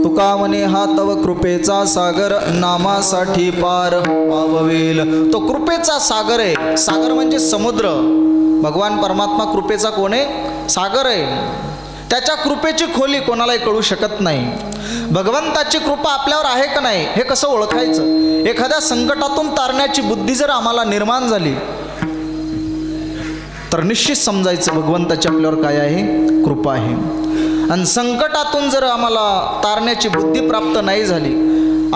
तुका म्हणे हा तव कृपेचा सागर नामासाठी पार पाववेल. तो कृपेचा सागर आहे. सागर म्हणजे समुद्र. भगवान परमात्मा कृपेचा कोण आहे? सागर आहे. त्याच्या कृपेची खोली कोणालाही कळू शकत नाही. भगवंताची कृपा आपल्यावर आहे का नाही हे कसं ओळखायचं? एखाद्या संकटातून तारण्याची बुद्धी जर आम्हाला निर्माण झाली तर निश्चित समजायचं भगवंताची आपल्यावर काय आहे? कृपा आहे. आणि संकटातून जर आम्हाला तारण्याची बुद्धी प्राप्त नाही झाली,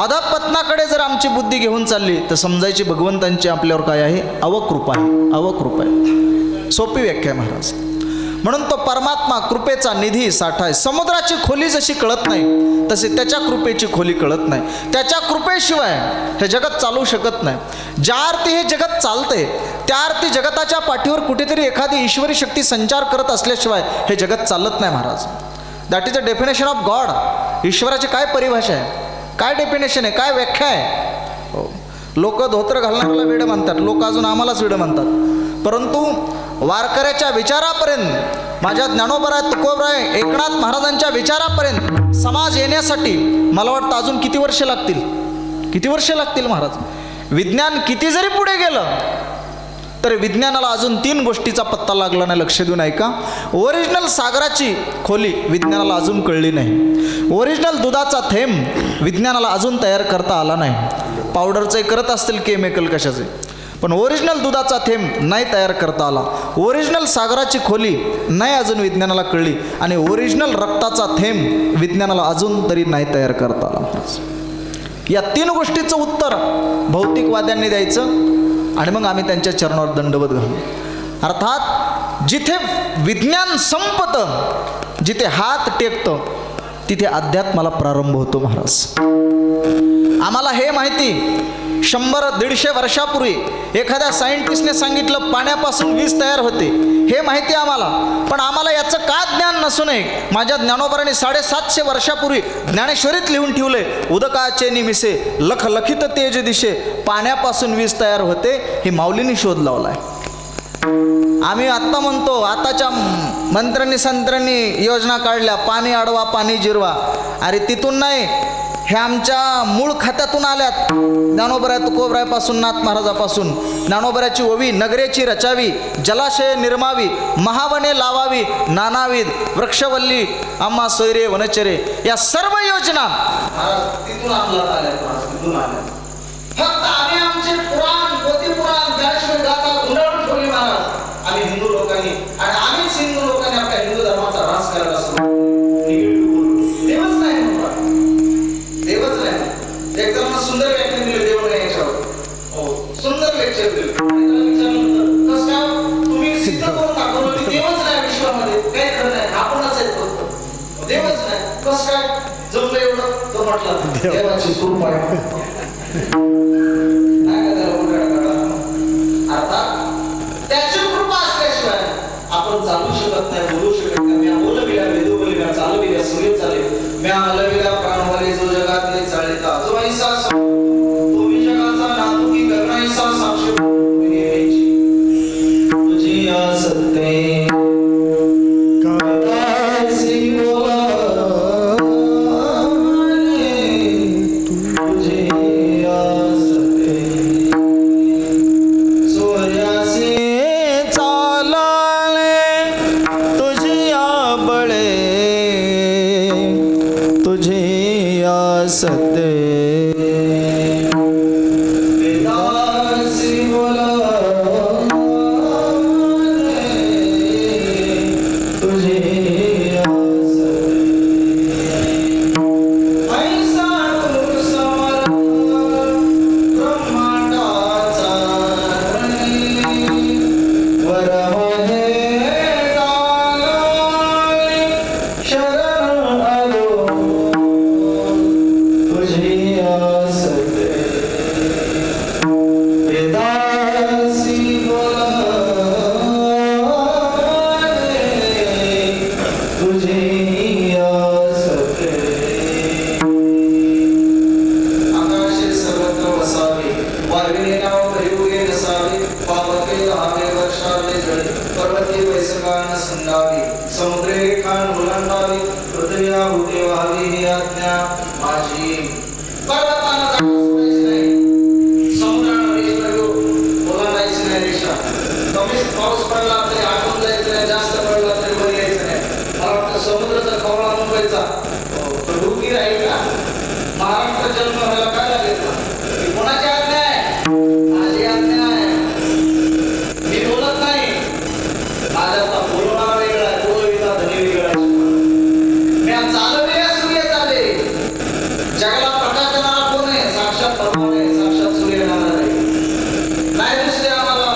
अधःपतनाकडे जर आमची बुद्धी घेऊन चालली, तर समजायची भगवंतांची आपल्यावर काय आहे? अवकृपा आहे. अवकृपा आहे. सोपी व्याख्या आहे महाराज. म्हणून तो परमात्मा कृपेचा निधी साठा आहे. समुद्राची खोली जशी कळत नाही तशी त्याच्या कृपेची खोली कळत नाही. त्याच्या कृपेशिवाय हे जगत चालू शकत नाही. ज्या अर्थी हे जगत चालते त्या अर्थी जगताच्या पाठीवर कुठेतरी एखादी ईश्वरी शक्ती संचार करत असल्याशिवाय हे जगत चालत नाही Maharaj. That is a definition of God. ईश्वराची काय परिभाषा आहे? काय डेफिनेशन आहे? काय व्याख्या आहे? लोक धोत्र घालणाऱ्याला वेड म्हणतात, लोक अजून आम्हालाच वेड म्हणतात. परंतु वारकऱ्याच्या विचारापर्यंत, माझ्या ज्ञानोबराय तुकोबराय एकनाथ महाराजांच्या विचारापर्यंत समाज येण्यासाठी मला वाटतं अजून किती वर्ष लागतील? किती वर्ष लागतील महाराज? विज्ञान किती जरी पुढे गेलं तर विज्ञानाला अजून 3 गोष्टीचा पत्ता लागला नाही. लक्ष देऊन ऐका. ओरिजिनल सागराची खोली विज्ञानाला अजून कळली नाही. ओरिजिनल दुधाचा थेंब विज्ञानाला अजून तयार करता आला नाही. पावडरचे करत असतील केमिकल कशाचे, पण ओरिजिनल दुधाचा थेंब नाही तयार करता आला. ओरिजिनल सागराची खोली नाही अजून विज्ञानाला कळली. आणि ओरिजिनल रक्ताचा थेंब विज्ञानाला अजून तरी नाही तयार करता आला. या 3 गोष्टीचं उत्तर भौतिकवाद्यांनी द्यायचं आणि मग आम्ही त्यांच्या चरणावर दंडवत घालू. अर्थात जिथे विज्ञान संपतं, जिथे हात टेकतं, तिथे अध्यात्माला प्रारंभ होतो महाराज. आम्हाला हे माहिती 100-150 वर्षापूर्वी एखाद्या सायंटिस्टने सांगितलं पाण्यापासून वीज तयार होते, हे माहिती आम्हाला. पण आम्हाला याचं का ज्ञान नसू नये? माझ्या ज्ञानोबराने 750 वर्षापूर्वी ज्ञानेश्वरीत लिहून ठेवले, उदकाचे निमिसे लख लखित तेज दिशे, पाण्यापासून वीज तयार होते. ही माऊलींनी शोध लावलाय. आम्ही आत्ता म्हणतो, आताच्या मंत्र्यांनी संत्रांनी योजना काढल्या, पाणी अडवा पाणी जिरवा. अरे तिथून नाही, हे आमच्या मूळ खात्यातून आल्यात. ज्ञानोबराय तुकोबरायपासून, नाथ महाराजापासून. ज्ञानोबराची ओवी नगरेची रचावी, जलाशय निर्मावी, महावने लावावी, नानाविध वृक्षवल्ली आम्हा सोयरे वनचरे, या सर्व योजना तिथून अंमलात आल्या. फक्त आम्ही आमचे पुराण, पोथीपुराण, ज्ञानेश्वरी गाथा गुंडाळून ठेवली महाराज. आम्ही हिंदू लोकांनी, आणि आम्हीच हिंदू लोकांनी आपल्या हिंदू धर्माचा ऱ्हास करायला सुरू. देवच नाही म्हणतात, देवच नाही. एक जण सुंदर व्याख्यान दिले देव नाही याच्यावर. हो, सुंदर लेक्चर दिले. विचारलं कसं काय तुम्ही सिद्ध करून दाखवलं की देवच नाही विश्वामध्ये, काही खरं नाही, आपणच आहेत फक्त, देवच नाही. कसं काय जमलं एवढं? तो म्हटलं देवाची कृपा आहे. अर्थात त्याची कृपा असल्याशिवाय आपण चालू शकत नाही, बोलू शकत नाही. म्या बोलविल्या वेदू बोलविल्या, चालविल्या सूर्य चाले, म्या हलविल्या प्राणवाले जो जगातले चालिता, जो ऐसा तुम्ही जगाचा नातू की गगनाईसा साक्षी तुझी आसते पृथ्वीला होते व्हावी ही आज्ञा माझी. पर्वतानं जायचं नाही, समुद्रानं ओलांडायची नाही रेषा. कमीच पाऊस पडला तरी आटून जायचं नाही, जास्त पडला तरी वर यायचं नाही. मला वाटतं समुद्राचा कवळा मुंबईचा डुबकी राहील का? महाराष्ट्र जन्म व्हायला काय लागेल का? ही कोणाची आज्ञा आहे? माझी आज्ञा आहे. मी बोलत नाही, माझ्याचा बोलणारा वेगळा आहे, बोलविता धनी वेगळा आहे. मी चालविल्या सूर्य चाले. जगाला प्रकाश देणारा कोण आहे? साक्षात भगवान आहे, साक्षात सूर्य नारायण आहे. नाही दुसरे आम्हाला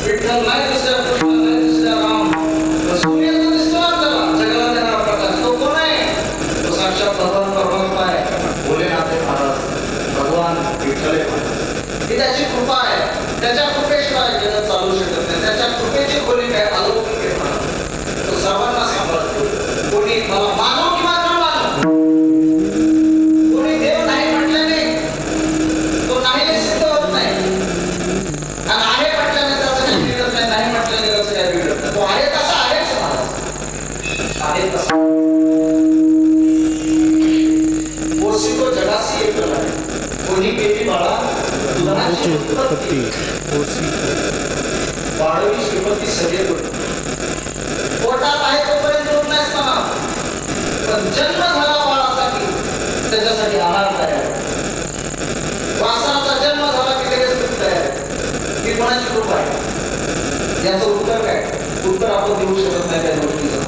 विठ्ठल, नाही दुसऱ्या कृष्ण, नाही दुसऱ्या राम. सूर्य तो दिसतो आपल्याला, जगाला देणारा प्रकाश. तो कोण आहे? तो साक्षात भगवान परमात्मा आहे, भोलेनाथ आहे महाराज, भगवान विठ्ठल आहे महाराज. ही त्याची कृपा आहे. त्याच्या कृपेशिवाय जगत चालू शकत नाही. त्याच्या कृपेची खोली काय अलौकिक आहे महाराज. तो सर्वांना सांभाळतो. कोणी मला मानो किंवा न मानो, कोणी देव नाही म्हटल्याने तो नाही सिद्ध होत नाही. आणि आहे म्हटल्याने त्याचं काही बिघडत नाही, नाही म्हटल्याने त्याचं काही बिघडत नाही. तो आहे तसा आहेच महाराज, आहे तसा. ओसी तो जगाशी एक आहे. कोणी केली बाळा दुधाची उत्पत्ती, वाढवी श्रीमती सगळे पोटात आहे तोपर्यंत दूध नसताना, पण जन्म झाला बाळासाठी त्याच्यासाठी आहार तयार. वासनाचा जन्म झाला की लगेच दूध तयार. ही कोणाची कृपा आहे? याचं उत्तर काय? उत्तर आपण देऊ शकत नाही त्या गोष्टीचं.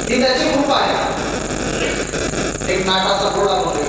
ही त्याची कृपा आहे. एक नाटाचा घोडा बघेल.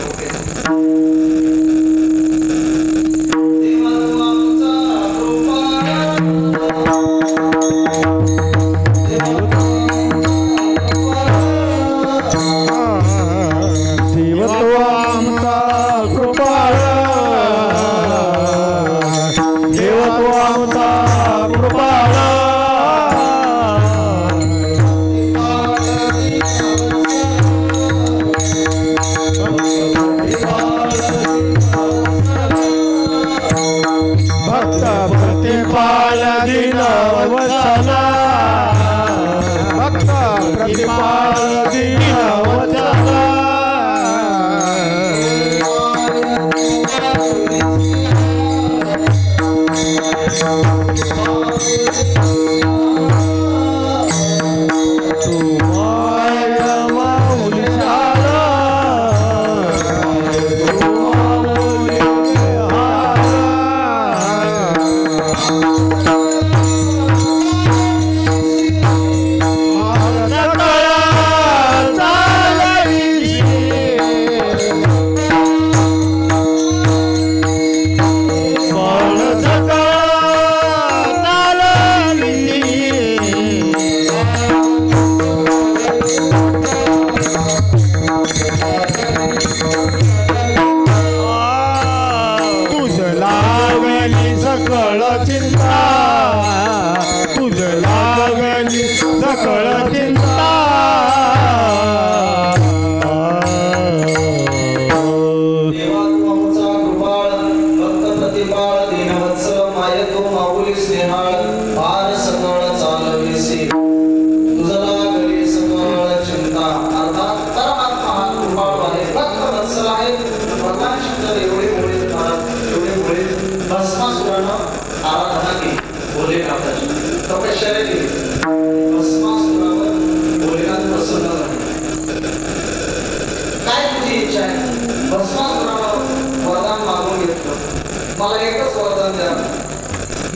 मला एकच वरदान द्या,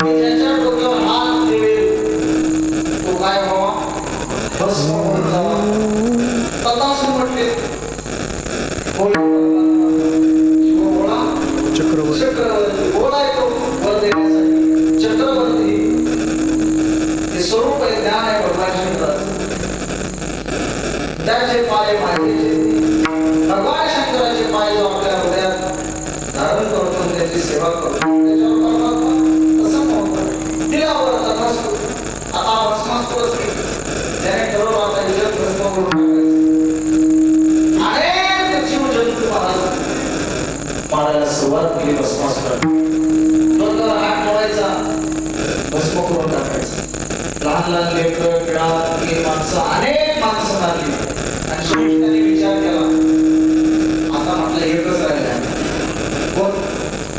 मी ज्याच्या डोक्यावर हात ठेवेल तो काय व्हावा? भस्म होऊन जावा. तथास्तु म्हटले. चक्रवर्ती बोलायचो वर देण्यासाठी. चक्रवर्ती हे स्वरूप आहे, ज्ञान आहे भगवान शंकराचं. त्याचे पाय माहितीचे भगवान शंकराचे पाय जो आपल्या हृदयात धारण करतो, त्याची सेवा करतो, त्याच्यावर परमात्मा प्रसन्न होतो. तिला वर तथास्तु. आता भस्मासुरच नाही, त्याने ठरवलं आता जग भस्म करून टाकायचं. अनेक जीव जंतू मारायला सुरुवात केली भस्मासुराने. डोक्यावर हात ठेवायचा, भस्म करून टाकायचं. लहान लहान लेकरं, पिढा, माणसं, अनेक माणसं मारली शेवटी त्यांनी विचार केला, आता म्हटलं एकच राहिलं. कोण?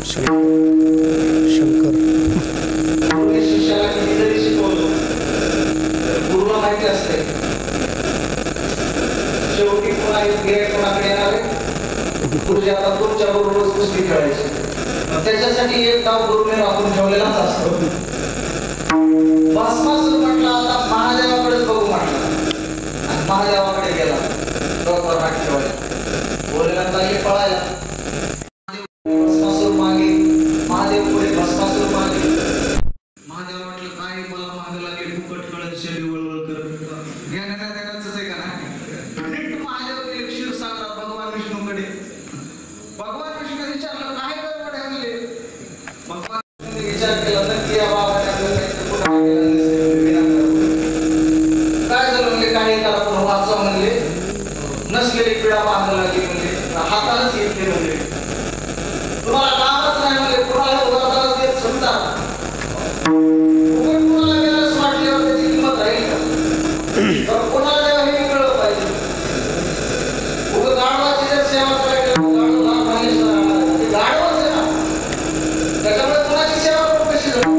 शंकर. गुरुने शिष्याला किती जरी शिकवलं गुरुला माहिती असते शेवटी पुन्हा एक गिऱ्हाईक कोणाकडे येणार आहे, गुरुजी आता तुमच्या बरोबर कुस्ती खेळायची. त्याच्यासाठी एक डाव गुरुने राखून ठेवलेलाच असतो. भस्मासूर म्हटलं आता महादेवाकडेच बघू म्हटलं आणि महादेवाकडे गेला. डोक्यावर हात ठेवायला बोलल्यानंतर हे पळायला. भस्मासूर मागे, महादेव पुढे, भस्मासूर मागे. महादेव म्हटलं काय मला मागे लागेल, फुकट कळत शेली वळवळ करत घेण्याचा त्याच आहे का नाही. महादेव गेले क्षीरसागरात भगवान विष्णूकडे. भगवान विष्णू विचारलं काय गडबड आहे म्हणले. भगवान विष्णूने विचार केला नक्की या बाबाने काय झालं म्हणले, काही करा पण वाचा म्हणले, नसलेली पिढा बांधायला लागली म्हणले, हातालाच येते म्हणले, तुम्हाला कामच नाही म्हणले, कुणाला उदाहरणाला देत समजा कुणाला गेल्यास वाटल्यावर त्याची किंमत राहील का? तर कोणाला देवा हे कळलं पाहिजे. उगं गाढवाची जर सेवा करायला गाढव लाभ मागेश्वर ते गाढवच आहे ना, त्याच्यामुळे कोणाची सेवा करून कशी झाली.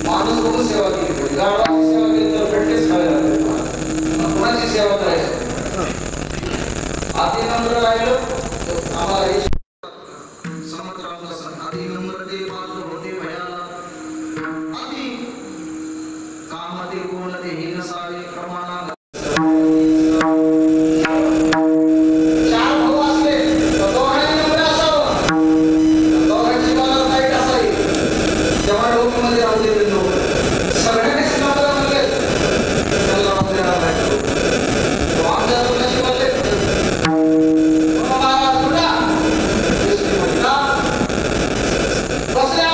माणूस बघून सेवा केली, गाढवाची सेवा केली तर भेटतेच खायला कुणाची सेवा करायची. आधी नंबर राहिलं आम्हाला समर्थ रामदास आधी नंबर ते पात्र होते भयाला आधी कामामध्ये कोण ते हे नसावे प्रमाणात. चार भाऊ असले तर दोघांनी नंबर असावं, दोघांची बाजू काही असावी तेव्हा डोक्यामध्ये राहू दे लोक. सगळ्यांनीच नंबर म्हणले त्याला नंबर आमच्या दोघांशी म्हणले बसल्या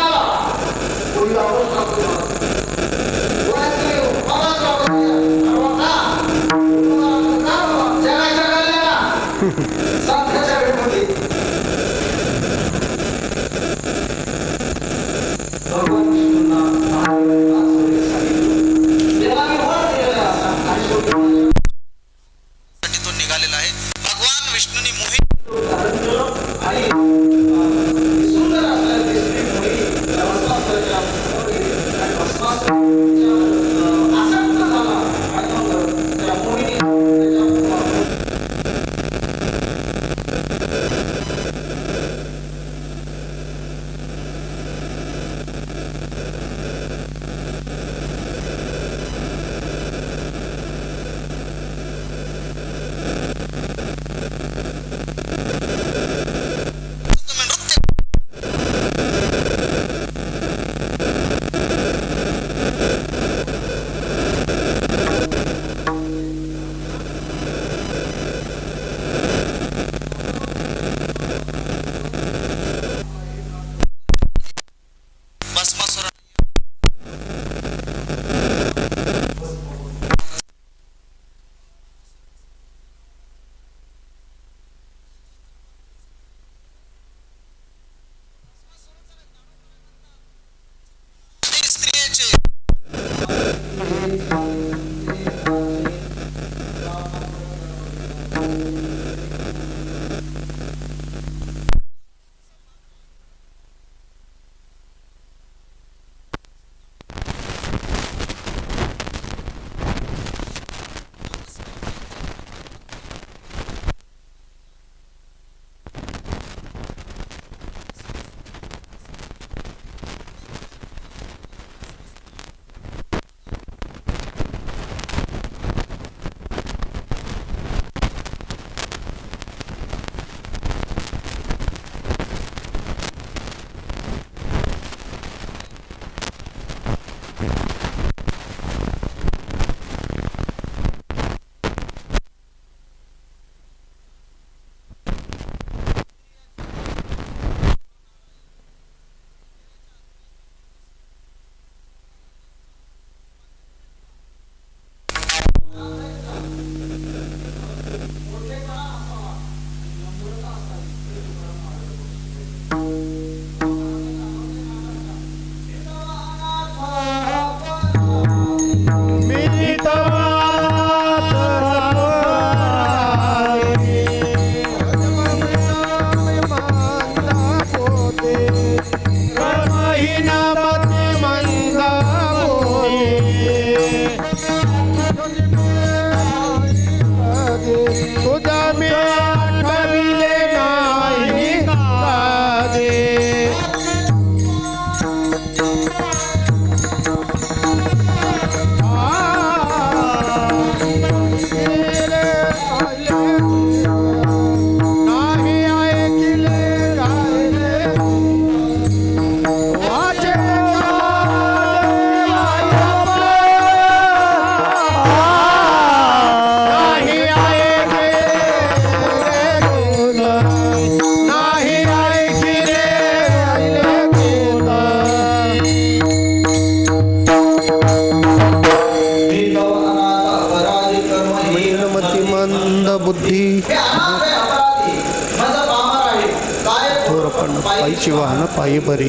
त्याची वाहन पायी बरी.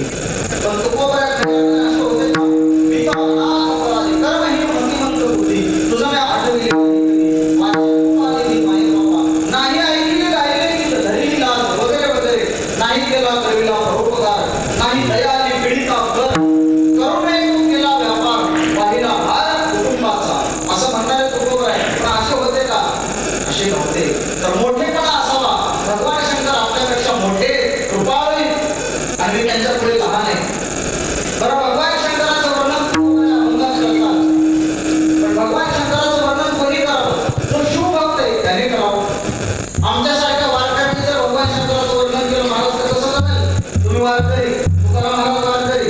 पण तुकोबऱ्या खऱ्या असं होते का? मी तो अपराधी कर्म ही मंदिमंत बुद्धी तुझं मी आठवली नाही ऐकली गायले की धरली लाज वगैरे वगैरे नाही केला कविला परोपकार नाही दया आली पीडिता कर करुणे तू केला व्यापार वाहिला भार कुटुंबाचा असं म्हणणारे तुकोबर आहे. पण असे होते का? असे नव्हते. तर मोठेपणा असावा. भगवान शंकर आपल्यापेक्षा मोठे कृपाळू आणि त्यांच्या पुढे लहान आहे. बरं भगवान शंकराचं वर्णन अभंगात करतात. पण भगवान शंकराचं वर्णन कोणी करावं? जो शिवभक्त आहे त्याने करावं. आमच्यासारख्या वारकऱ्यांनी जर भगवान शंकराचं वर्णन केलं महाराज तर कसं जमेल? तुम्ही वारकरी, तुकाराम महाराज वारकरी,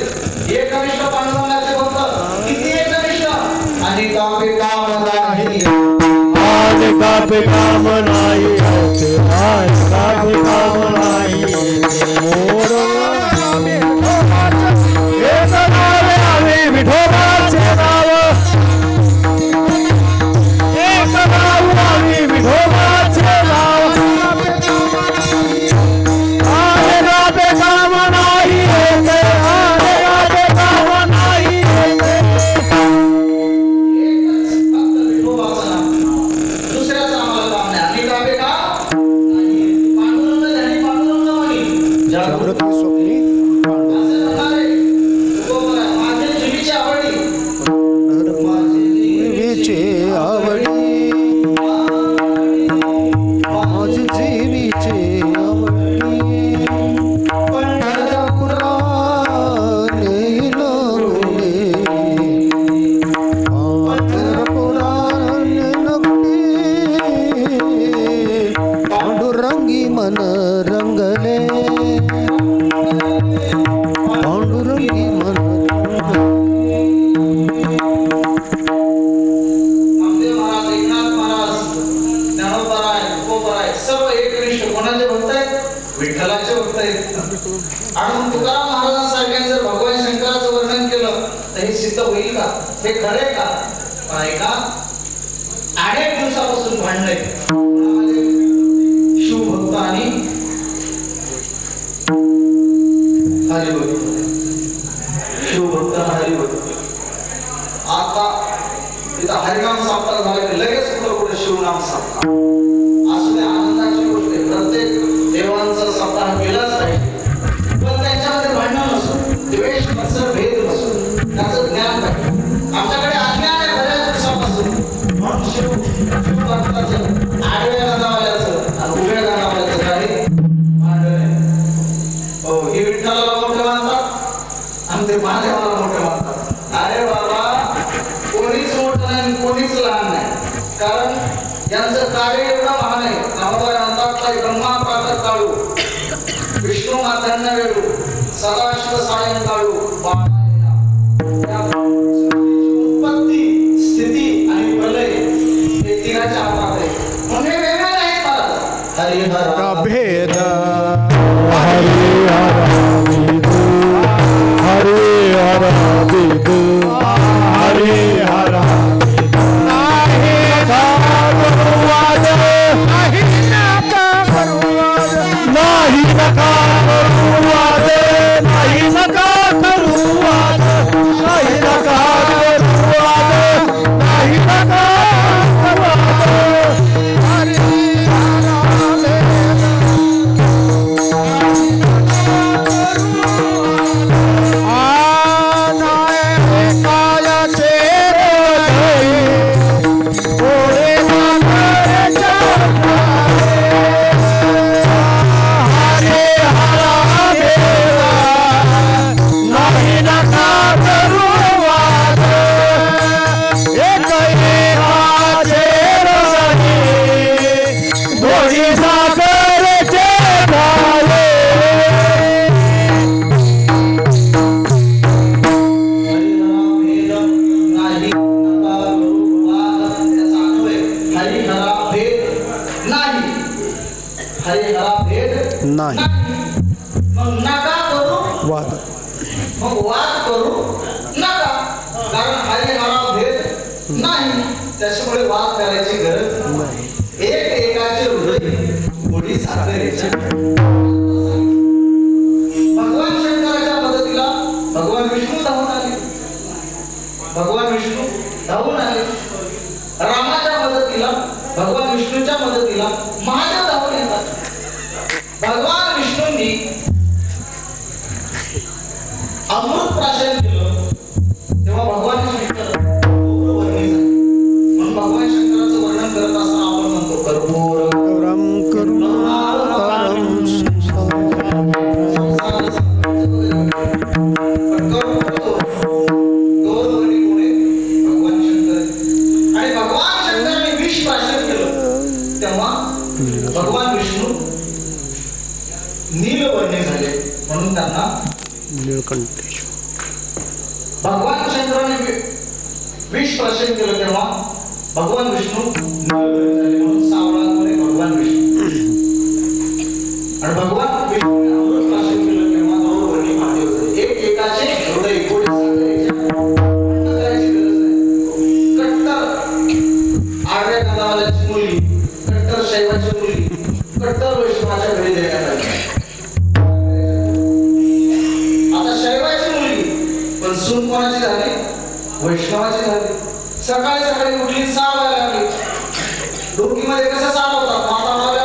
एक कनिष्ठ पांडुरंगाचे भक्त किती एक कनिष्ठ आणि कापे काम नाही आज कापे काम नाही आज कापे काम नाही विठोबाचे नाव एक नाव आम्ही विठोबाचे नाव आले गाते काम नाही आले गाते काम नाही विठोबाचं नाव दुसऱ्याचं आम्हाला काम नाही. आणि कापे काम नाही पांडुरंग झाली पांडुरंग म्हणी जागृती स्वप्नी मन रंगले पांडुरंगी मन नामदेव महाराज, एकनाथ महाराज, ज्ञानोबराय, तुकोबराय सर्व एकनिष्ठ कोणाचे भक्त आहेत? विठ्ठलाचे भक्त आहेत. आणि तुकाराम महाराजांसारख्याने जर भगवान शंकराचं वर्णन केलं तर हे सिद्ध होईल का? हे खरे का? पण ऐका, अनेक दिवसापासून भांडणं शिवभक्त आणि हरिभक्त, शिवभक्त आणि हरिभक्त. आता तिथं हरिनाम साप्ताह झाला की लगेच कुठं कुठे शिवनाम साप्ताह. असं ते आनंदाची गोष्ट आहे. प्रत्येक देवांचा सप्ताह केलाच पाहिजे. पण त्यांच्यामध्ये भांडण नसो, द्वेष मत्सर भेद नसो, त्याचं ज्ञान पाहिजे. आमच्याकडे अज्ञान आहे बऱ्याच दिवसापासून. म्हणून शिवभक्ताचं आडव्या गाणावाल्याचं आणि उभ्या गाणावाल्याचं काही भांडण आहे. हो, हे विठ्ठलाला मोठे मानतात आणि ते महादेवाला मोठे मानतात. अरे बाबा, कोणीच मोठं नाही कोणीच लहान नाही. कारण यांचं कार्य एवढं महान आहे. नामदेव म्हणतात ब्रह्मा प्रातः काळू, विष्णू माध्यान्ह वेळू, सदाशिव सायंकाळू. उत्पत्ती, स्थिती आणि प्रलय हे तिघाच्या हातात आहे. म्हणून हे वेगळे नाहीत महाराज. हरिहर भेद हरिहर हरिहर हरिहर त्याच्यामुळे वाद करायची गरज नाही. एक एकाचे हृदय गोडी साखरेच्या. भगवान भगवान विष्णूच्या मदतीला महादेव धावून येतात. भगवान विष्णूंनी अमृत प्राशन केलं तेव्हा भगवान शंकर गौरवर्णी झाले. म्हणून भगवान शंकराचं वर्णन करत असताना आपण म्हणतो कर्पूरम करुणाकरं गौरवर्णी कोण आहे? भगवान शंकर. आणि भगवान शंकराने विष प्राशन केलं तेव्हा भगवान विष्णू नीलवर्णी झाले. म्हणून त्यांना नीलकंठेश्वर. भगवान शंकराने विष प्राशन केलं तेव्हा भगवान विष्णू नीलवर्णी झाले. म्हणून सावळा कोण आहे? भगवान विष्णू. आणि भगवान विष्णूने अमृत प्राशन केलं तेव्हा गौरवर्णी महादेव झाले. एकाचे हृदय कोणी करायची गरज नाही. कट्टर आडव्या गंधावाल्याची मुलगी, कट्टर शैवाची मुलगी, कट्टर वैष्णवाच्या घरी देण्यात आली. आता शैवाची मुलगी पण सून कोणाची झाली? वैष्णवाची झाली. सकाळी सकाळी उठली, 6 वाजता लागली. डोकीमध्ये कसं साप होतात माता मावल्या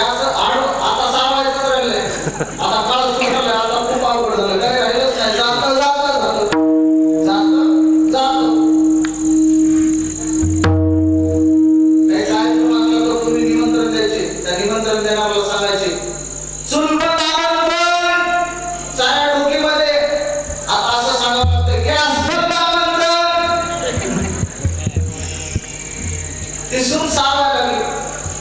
आता 6 वाजता राहिले. आता काळ सुटला, आता खूप अवघड झालं. काय राहिलंच नाही. जातं जातं झालं, जातं जातं. काय करून आणलं तर तुम्ही निमंत्रण द्यायचे. त्या निमंत्रण देणाऱ्याला सांगायचे चुलबा साऱ्या डोकीमध्ये. आता असं सांगावं लागतं गॅस बंद आमंत्रण. ती सून 6 वाजता लागली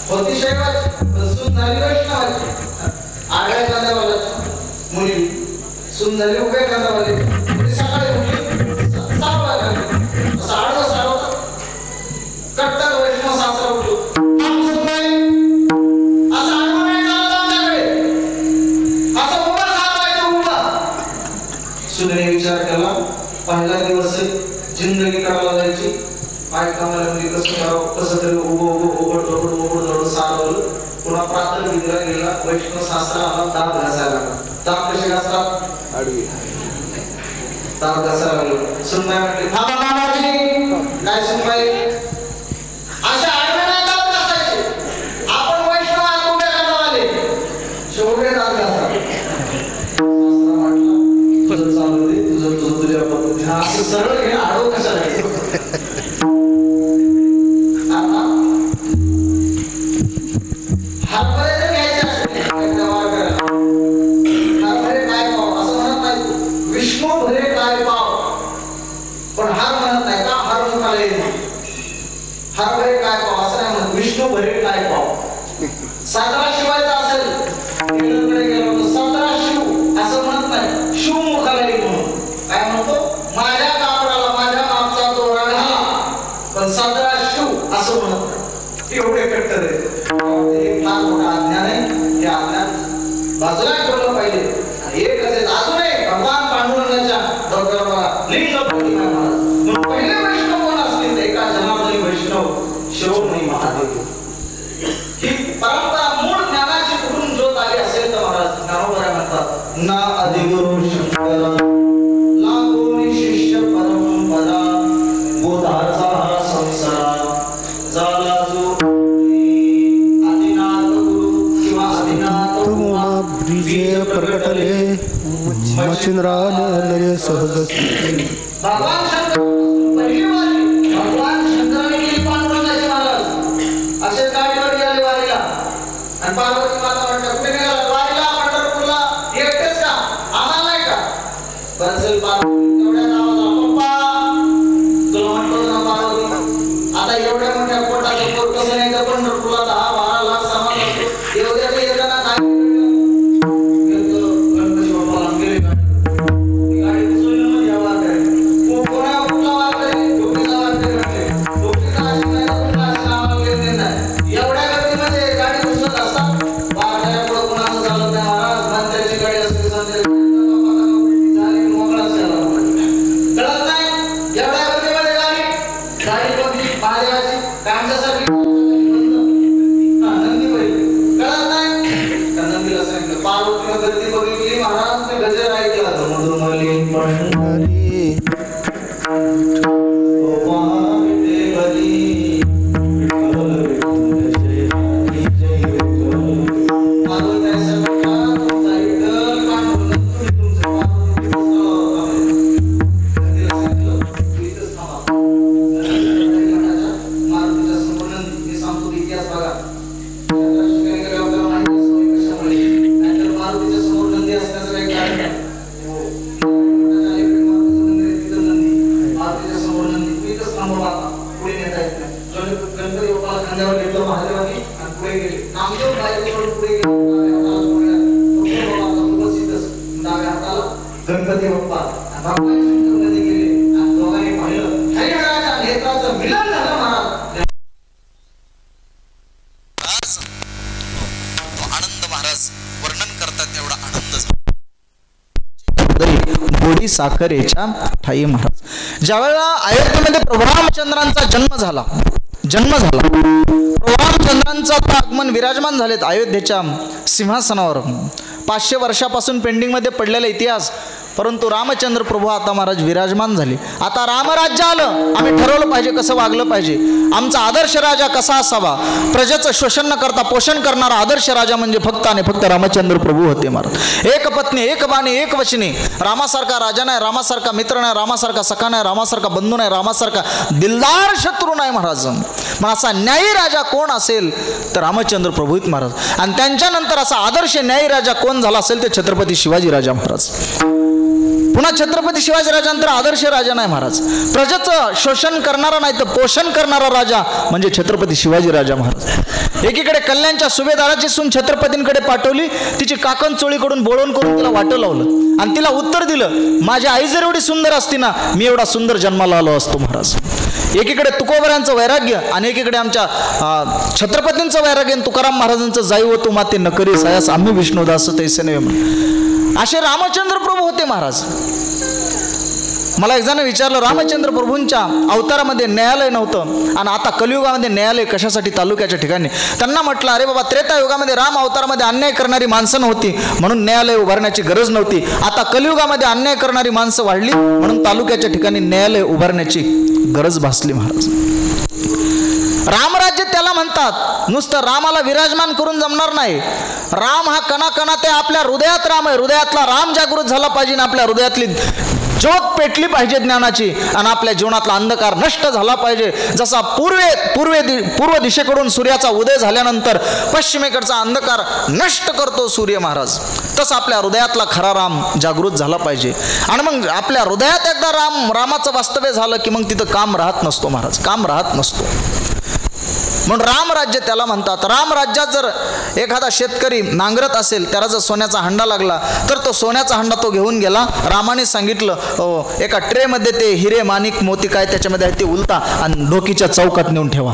होती शैवाची, सून झाली वैष्णवाची. आडव्या कांद्यावाल्याची मुलगी सून झाली उभ्या कांद्यावाली. ती सकाळी उठली 6 वाजता लागली. असं आडवं सारवतं. कट्टर वैष्णव सासरा उठलो. असं आडवं नाही चालत आमच्याकडे. असं उभं सारवायचं उभं. सुनेने विचार केला, पहिला दिवस जिंदगी करायला जायची. काय कामाला मी कसं करावं, कसं तरी उघड सारवलं. पुन्हा प्रातः विधीला गेला. वैष्णव सासरा आला, दात घासायला लागला. दात कसे घासतात? आडवी. दात घासायला लागलो. सुनबाई म्हटली थांबा मामाजी. काय सुनबाई? अशा आडवे नाही दात घासायचे. आपण वैष्णव आत उभ्या कांदावाले शेवटे दात घासतात. सासरा म्हटला तुझं चालू दे, तुझं तुझ्या पद्धतीने असं सरळ घे, आडवं कशाला घे. हरभरे जर घ्यायचे असेल हरभरे काय पाव असं म्हणत नाही. विष्णू भरे काय पाव. पण हर म्हणत नाही का? हर मुखाला येईल. हरभरे काय पाव असं नाही म्हणत. विष्णू भरे काय पाव. 17 शिवायचा असेल टेलरकडे गेलो तर 17 शिव असं म्हणत नाही. शिव मुखाला येईल म्हणून काय म्हणतो? माझ्या कापडाला माझ्या मापचा दोरा घाला. पण 17 शिव असं म्हणत नाही. एवढे कट्टर आहे. हे फार मोठा अज्ञान आहे. हे अज्ञान बाजूला ठेवलं पाहिजे. एकच आहे अजूनही भगवान पांडुरंगाच्या डोक्यावर बघा लिंग प्रतिमा महाराज. पहिले वैष्णव कोण असतील? एका जनार्दनी वैष्णव शिरोमणी महादेव. ही परंपरा मूळ ज्ञानाची कुठून ज्योत आली असेल तर महाराज ज्ञानोबा म्हणतात ना आदिगुरु शंकरा ना कोणी शिष्य परंपरा बोधाचा हा संसार झाला जो ब्रिजे प्रकटले मच्छिंद्रालय सहज. भगवान शंकर पहिली वारी भगवान शंकराने केली पांडुरंगाची महाराज. असे गाडीवर गेले वारीला. आणि पार्वती माता म्हणतात कुठे निघाला? वारीला पंढरपूरला. एकटेच का? आम्हाला नाही का? बरं पार्वती तेवढ्या आवाजाला पप्पा तुला म्हणतो ना पार्वती आता एवढ्या मोठ्या पोटाचं पोट कसं नाही का पंढरपूरला 10-12 लाख सामान असतो. एवढ्या येताना काय पंढरी थांबवला पुढे नेता येत नाही. गणपती बाप्पाला खांद्यावर घेतलं महादेवाने आणि पुढे गेले. नामदेव बायकोकडून पुढे गेले. डाव्या हाताला गणपती बाप्पा बाप्पामध्ये गेले आणि दोघांनी पाहिलं हरिहराच्या नेत्राचं मिलन झालं महाराज. आनंद महाराज वर्णन करतात एवढा आनंद गोडी साखरेच्या ठाई महाराज. ज्यावेळेला अयोध्येमध्ये प्रभू रामचंद्रांचा जन्म झाला प्रभू रामचंद्रांचा आगमन विराजमान झालेत अयोध्येच्या सिंहासनावर. 500 वर्षापासून पेंडिंगमध्ये पडलेला इतिहास, परंतु रामचंद्र प्रभू आता महाराज विराजमान झाले. आता रामराज्य आलं. आम्ही ठरवलं पाहिजे कसं वागलं पाहिजे. आमचा आदर्श राजा कसा असावा. प्रजेचं शोषण न करता पोषण करणारा आदर्श राजा म्हणजे फक्त आणि फक्त रामचंद्र प्रभू होते महाराज. एक पत्नी एक बाणी एक वचनी. रामासारखा राजा नाही, रामासारखा मित्र नाही, रामासारखा सखा नाही, रामासारखा बंधू नाही, रामासारखा दिलदार शत्रू नाही महाराज. मग असा न्यायी राजा कोण असेल तर रामचंद्र प्रभू महाराज. आणि त्यांच्यानंतर असा आदर्श न्यायी राजा कोण झाला असेल ते छत्रपती शिवाजी राजा महाराज. पुन्हा छत्रपती शिवाजी राजानंतर आदर्श राजा नाही महाराज. प्रजेचं शोषण करणारा नाही तर पोषण करणारा राजा म्हणजे छत्रपती शिवाजी राजा महाराज. एकीकडे कल्याणच्या सुभेदाराची सून छत्रपतींकडे पाठवली. तिची काकण चोळीकडून बोळवून करून तिला वाटं लावलं आणि तिला उत्तर दिलं, माझी आई जर एवढी सुंदर असती ना मी एवढा सुंदर जन्माला आलो असतो महाराज. एकीकडे तुकोबऱ्यांचं वैराग्य आणि एकीकडे आमच्या छत्रपतींचं वैराग्य. तुकाराम महाराजांचं जाई होतो माते नकरी सायास आम्ही विष्णुदास तैसे नव्हे. असे रामचंद्र प्रभू होते महाराज. मला एक जण विचारलं, रामचंद्र प्रभूंच्या अवतारामध्ये न्यायालय नव्हतं आणि आता कलियुगामध्ये न्यायालय कशासाठी तालुक्याच्या ठिकाणी. त्यांना म्हटलं, अरे बाबा त्रेतायुगामध्ये राम अवतारामध्ये अन्याय करणारी माणसं नव्हती म्हणून न्यायालय उभारण्याची गरज नव्हती. आता कलियुगामध्ये अन्याय करणारी माणसं वाढली म्हणून तालुक्याच्या ठिकाणी न्यायालय उभारण्याची गरज भासली महाराज. रामराज्य त्याला म्हणतात. नुसतं रामाला विराजमान करून जमणार नाही. राम हा कणाकणात आहे. आपल्या हृदयात राम आहे. हृदयातला राम जागृत झाला पाहिजे. आपल्या हृदयातली ज्योत पेटली पाहिजे ज्ञानाची आणि आपल्या जीवनातला अंधकार नष्ट झाला पाहिजे. जसा पूर्व दिशेकडून सूर्याचा उदय झाल्यानंतर पश्चिमेकडचा अंधकार नष्ट करतो सूर्य महाराज, तसा आपल्या हृदयातला खरा राम जागृत झाला पाहिजे. आणि मग आपल्या हृदयात एकदा रामाचं वास्तव्य झालं की मग तिथं काम राहत नसतो महाराज. काम राहत नसतो. म्हणून रामराज्य त्याला म्हणतात. रामराज्यात जर एखादा शेतकरी नांगरत असेल, त्याला जर सोन्याचा हंडा लागला तर तो सोन्याचा हंडा तो घेऊन गेला. रामाने सांगितलं एका ट्रेमध्ये ते हिरे माणिक मोती काय त्याच्यामध्ये आहे ते उलटा आणि डोकीच्या चौकात नेऊन ठेवा.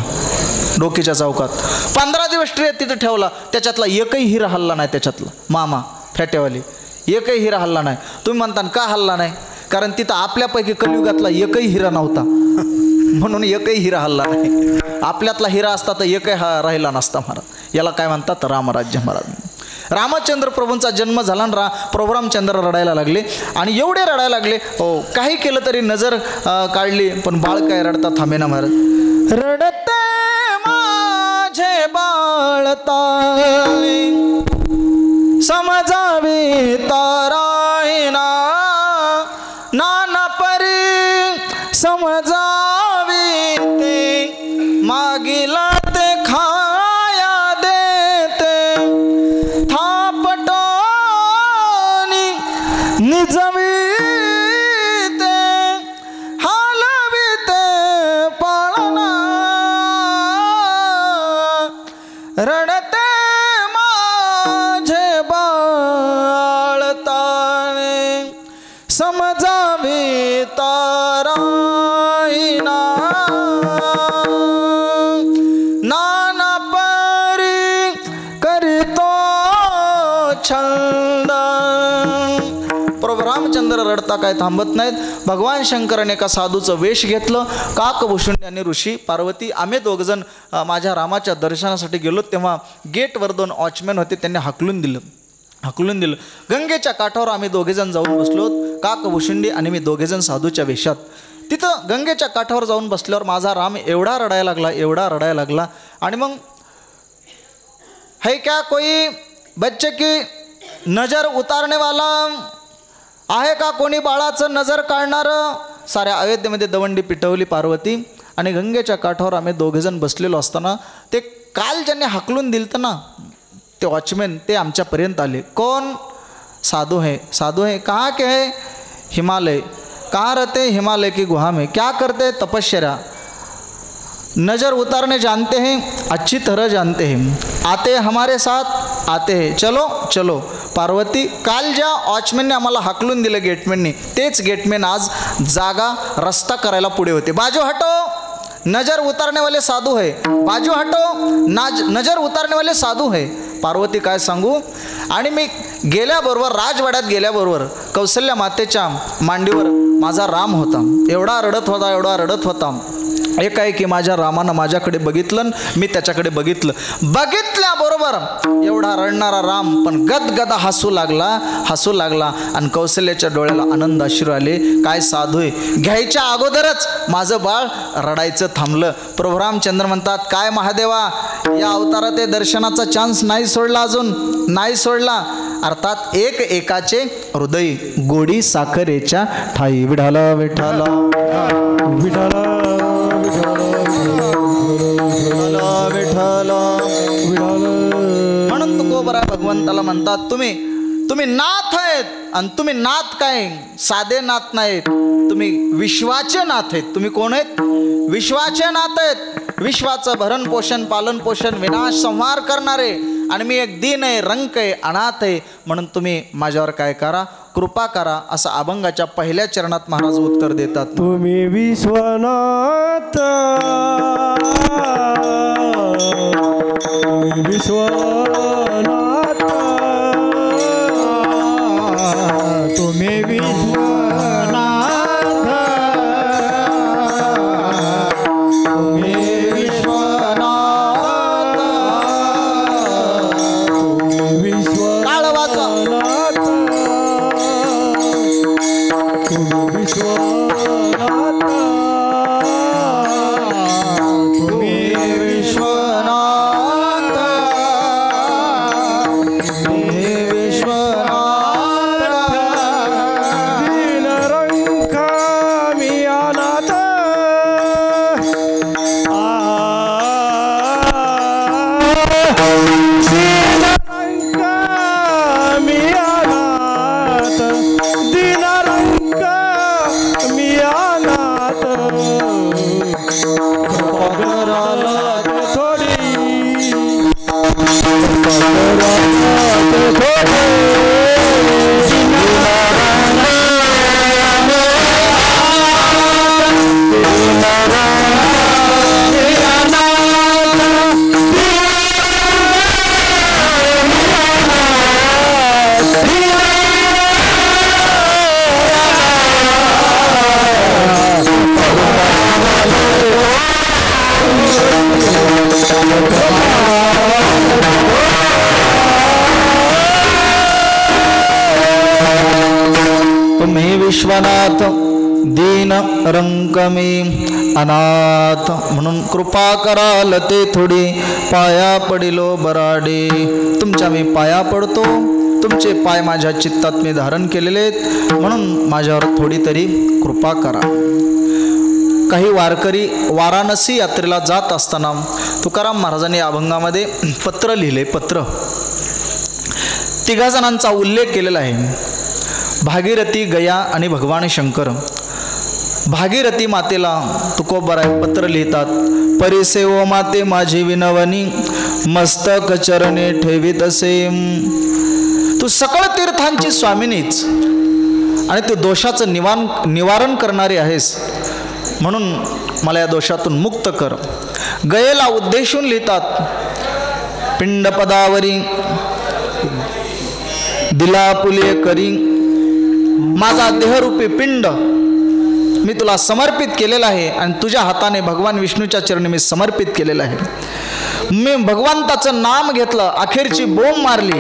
डोकीच्या चौकात 15 दिवस ट्रे तिथे ठेवला. त्याच्यातला एकही हिरा हल्ला नाही. त्याच्यातला मामा फेट्यावाली एकही हिरा हल्ला नाही. तुम्ही म्हणता का हल्ला नाही? कारण तिथं आपल्यापैकी कलियुगातला एकही हिरा नव्हता म्हणून एकही हिरा हल्ला नाही. आपल्यातला हिरा असता तर एकही राहिला नसता महाराज. याला काय म्हणतात? रामराज्य महाराज. रामचंद्र प्रभूंचा जन्म झाला आणि प्रभू रामचंद्र रडायला लागले आणि एवढे रडायला लागले, काही केलं तरी नजर काढली पण बाळ काय रडता थांबेना महाराज. रडते माझे बाळ ताई समजावी तारायना नाना परी समजावी ते मागिला ते खाया देते थापटोनी निजवी ते हालवी ते पाळना रडते माझे बाळ ताणे समजावी ताराईना नाना परी करीतो छंद. प्रभू रामचंद्र रडता काय थांबत नाहीत. भगवान शंकराने एका साधूचं वेश घेतलं. काकभूषुंडी आणि ऋषी पार्वती आम्ही दोघजण माझ्या रामाच्या दर्शनासाठी गेलो. तेव्हा गेटवर 2 वॉचमॅन होते. त्यांनी हाकलून दिलं. गंगेच्या काठावर आम्ही दोघेजण जाऊन बसलो. काकभूषुंडी आणि मी दोघेजण साधूच्या वेशात. तिथं गंगेच्या काठावर जाऊन बसल्यावर माझा राम एवढा रडायला लागला आणि मग है क्या कोई बच्चे की नजर उतारने वाला आहे का? कोणी बाळाचं नजर काढणारं? साऱ्या अयोध्येमध्ये दवंडी पिटवली पार्वती. आणि गंगेच्या काठावर आम्ही दोघेजण बसलेलो असताना ते काल ज्यांनी हाकलून दिलं ना ते वॉचमॅन ते आमच्यापर्यंत आले. कौन? साधू है. कहाँ के है? हिमालय. कहाँ रहते? हिमालय की गुहा में. क्या करते? तपश्चर्या. नज़र उतारने जानते हैं, अच्छी तरह जानते हैं, आते हमारे साथ आते हैं, चलो चलो. पार्वती, काल ज्या वॉचमॅनने आम्हाला हाकलून दिलं गेटमॅनने, तेच गेटमॅन आज जागा रस्ता करायला पुढे होते. बाजू हटो, नजर उतारने वाले साधू है. बाजू हटो, नजर उतारने वाले साधू है. पार्वती काय सांगू. आणि मी गेल्याबरोबर, राजवाड्यात गेल्याबरोबर कौशल्या मातेच्या मांडीवर माझा राम होता. एवढा रडत होता, एवढा रडत होता. एकाएकी माझ्या रामानं माझ्याकडे बघितलं, मी त्याच्याकडे बघितलं. बघितल्याबरोबर एवढा रडणारा राम पण गदगदा हसू लागला आणि कौशल्याच्या डोळ्याला आनंद अश्रू आले. काय साधू आहे. घ्यायच्या अगोदरच माझं बाळ रडायचं थांबलं. प्रभू रामचंद्र म्हणतात, काय महादेवा, या अवतारात ते दर्शनाचा चान्स नाही सोडला, अजून नाही सोडला. अर्थात एकाचे हृदय गोडी साखरेच्या ठाई. विठाला विठाला विठाला म्हणून तुकोबरा भगवंताला म्हणतात, तुम्ही नाथ आहेत. आणि तुम्ही नाथ काय, साधे नाथ नाहीत, तुम्ही विश्वाचे नाथ आहेत. तुम्ही कोण आहेत? विश्वाचे नाथ आहेत. विश्वाचं भरण पोषण, पालन पोषण, विनाश संहार करणारे. आणि मी एक दीन आहे, रंक आहे, अनाथ आहे. म्हणून तुम्ही माझ्यावर काय करा, कृपा करा. असं अभंगाच्या पहिल्या चरणात महाराज उत्तर देतात. तुम्ही विश्वनाथ, विश्वनाथ, तुम्ही विश्वनाथ, तुम्ही विश्वनाथ, तुम्ही विश्वनाथ, तुम्ही विश्वनाथ, तुम्ही विश्वनाथ, तुम्ही विश्वनाथ. दीनरंग मी अनाथ, दीनरंग मी अनाथ, दीनरंग मी अनाथ. तुम्ही विश्वनाथ, दीन रंकमी अनाथ. म्हणून कृपा कराल ते थोडी, पाया पडिलो बराडे. तुमच्या मी पाया पडतो, तुमचे पाय माझ्या चित्तात मी धारण केलेले आहेत. म्हणून माझ्यावर थोडी तरी कृपा करा. काही वारकरी वाराणसी यात्रेला जात असताना तुकाराम महाराजांनी अभंगामध्ये पत्र लिहिले. पत्र तिघा जणांचा उल्लेख केलेला आहे. भागीरथी, गया आणि भगवान शंकर. भागीरथी मातेला तुकोबराय पत्र लिहितात. परिसेव माते माझी विनवणी, मस्तक चरणे ठेवीत असे. तू सकळ तीर्थांची स्वामिनीच आणि तू दोषाचं निवारण करणारी आहेस. म्हणून मला या दोषातून मुक्त कर. गयेला उद्देशून लिहितात. पिंडपदावरी दिला पुलिय करी, माझा देहरूपी पिंड मी तुला समर्पित केलेला आहे आणि तुझ्या हाताने भगवान विष्णूच्या चरणी मी समर्पित केलेलं आहे. मी भगवंताचं नाम घेतलं, अखेरची बोंब मारली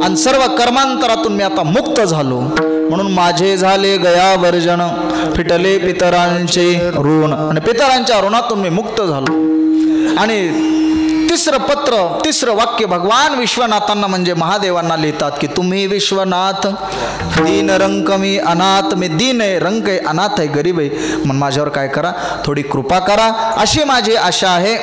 आणि सर्व कर्मांतरातून मी आता मुक्त झालो. म्हणून माझे झाले गया वर्जन, फिटले पितरांचे ऋण. आणि पितरांच्या ऋणातून मी मुक्त झालो. आणि तिसरं पत्र, तिसरं वाक्य भगवान विश्वनाथांना म्हणजे महादेवांना लिहितात की तुम्ही विश्वनाथ दीन रंक मी अनाथ, मी दीन आहे, रंक आहे, अनाथ आहे, गरीब आहे, मग माझ्यावर काय करा, थोडी कृपा करा, अशी माझी आशा आहे.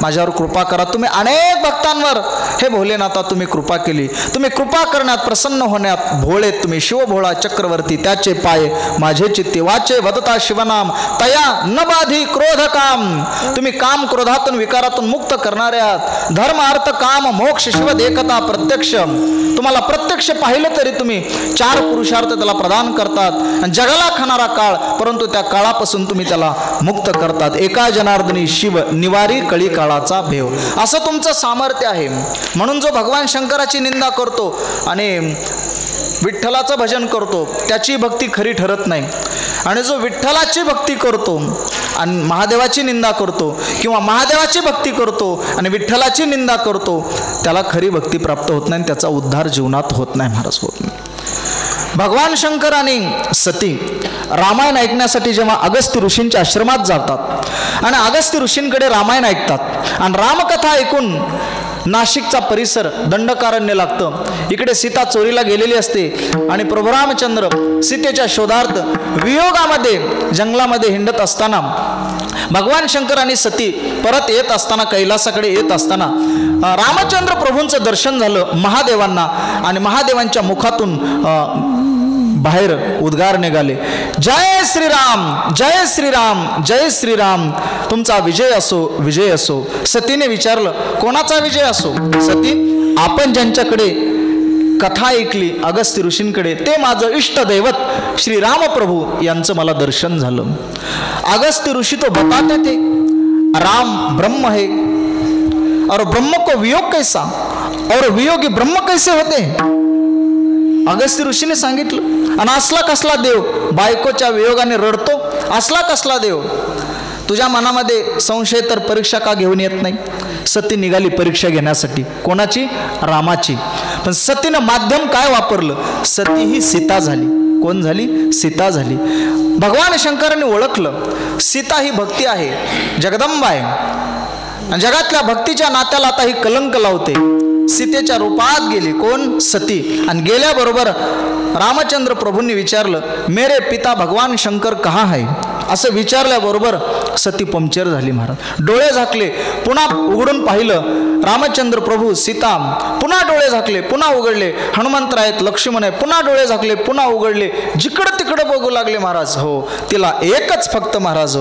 माझ्यावर कृपा करा. तुम्ही अनेक भक्तांवर हे भोलेनाथा तुम्ही कृपा केली, तुम्ही कृपा करण्यात प्रसन्न होण्यात भोळे, तुम्ही शिवभोळा चक्रवर्ती, त्याचे पाय माझे चित्ती वाचे वदता शिवनाम तया न बाधी क्रोध काम. तुम्ही काम क्रोधातून विकारातून मुक्त करणारे आहात. धर्म अर्थ काम मोक्ष शिव देखता प्रत्यक्ष. तुम्हाला प्रत्यक्ष पाहिलं तरी तुम्ही 4 पुरुषार्थ त्याला प्रदान करतात. जगाला खाणारा काळ, परंतु त्या काळापासून तुम्ही त्याला मुक्त करतात. एका जनार्दनी शिव निवारी कळी काळाचा भेव. असं तुमचं सामर्थ्य आहे. म्हणून जो भगवान शंकराची निंदा करतो आणि विठ्ठलाचं भजन करतो त्याची भक्ती खरी ठरत नाही. आणि जो विठ्ठलाची भक्ती करतो आणि महादेवाची निंदा करतो किंवा महादेवाची भक्ती करतो आणि विठ्ठलाची निंदा करतो त्याला खरी भक्ती प्राप्त होत नाही, त्याचा उद्धार जीवनात होत नाही महाराज, होत नाही. भगवान शंकर आणि सती रामायण ऐकण्यासाठी जेव्हा अगस्त्य ऋषींच्या आश्रमात जातात आणि अगस्त्य ऋषींकडे रामायण ऐकतात आणि रामकथा ऐकून नाशिकचा परिसर दंडकारण्य लागतं. इकडे सीता चोरीला गेलेली असते आणि प्रभू रामचंद्र सीतेच्या शोधार्थ वियोगामध्ये जंगलामध्ये हिंडत असताना भगवान शंकर आणि सती परत येत असताना, कैलासाकडे येत असताना रामचंद्र प्रभूंचं दर्शन झालं महादेवांना आणि महादेवांच्या मुखातून बाहेर उद्गार निघाले, जय श्रीराम, जय श्रीराम, जय श्रीराम, तुमचा विजय असो, विजय असो. सतीने विचारलं, कोणाचा विजय असो? सती, आपण ज्यांच्याकडे कथा ऐकली अगस्त्य ऋषींकडे ते माझं इष्ट दैवत श्री राम प्रभू यांचं मला दर्शन झालं. अगस्त्य ऋषि तो बताते थे राम ब्रह्म है और ब्रह्म को वियोग कैसा और वियोगी ब्रह्म कैसे होते. अगस्त्य ऋषीने सांगितलं. आणि असला कसला देव बायकोच्या वियोगाने रडतो, असला कसला देव? तुझ्या मनामध्ये संशय तर परीक्षा का घेऊन येत नाही? सती निघाली परीक्षा घेण्यासाठी. कोणाची? रामाची. पण सतीनं माध्यम काय वापरलं? सती ही सीता झाली. कोण झाली? सीता झाली. भगवान शंकरांनी ओळखलं सीता ही भक्ती आहे, जगदंबा आहे, जगातल्या भक्तीच्या नात्याला आता ही कलंक लावते. सीतेच्या रूपात गेली. कोण? सती. आणि गेल्याबरोबर रामचंद्र प्रभूंनी विचारलं, मेरे पिता भगवान शंकर कहाँ है? असं विचारल्याबरोबर सती पंक्चर झाली महाराज. डोळे झाकले, पुन्हा उघडून पाहिलं रामचंद्र प्रभू, सीता. पुन्हा डोळे झाकले, पुन्हा उघडले. हनुमंत आहेत, लक्ष्मण आहे, पुन्हा डोळे झाकले, पुन्हा उघडले. जिकडं तिकडं बघू लागले महाराज. हो, तिला एकच फक्त महाराज,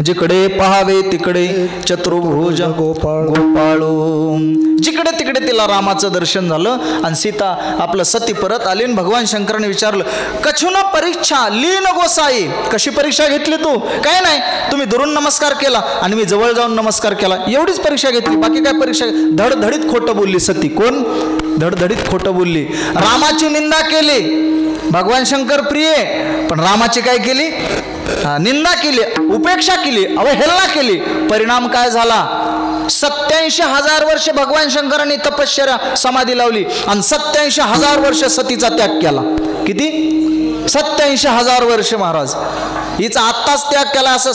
जिकडे पहावे तिकडे चतुर्भुज गोपाळो. जिकडे तिकडे तिला रामाचं दर्शन झालं आणि सीता आपलं सती परत आली. भगवान शंकराने विचारलं, कछुन परीक्षा लीन गोसाई. कशी परीक्षा घेतली तू? काय नाही, तुम्ही दुरून नमस्कार केला आणि मी जवळ जाऊन नमस्कार केला, एवढीच परीक्षा घेतली, बाकी काय परीक्षा? धडधडीत खोटं बोलली सती. कोण? धडधडीत खोटं बोलली. रामाची निंदा केली. भगवान शंकर प्रिय, पण रामाची काय केली? निंदा केली, उपेक्षा केली, अवहेलना केली. परिणाम काय झाला? 87,000 वर्ष भगवान शंकरांनी तपश्चर्या समाधी लावली आणि 87,000 वर्ष सतीचा त्याग केला. किती? 87,000 वर्ष महाराज. हिचा आत्ताच त्याग केला असं.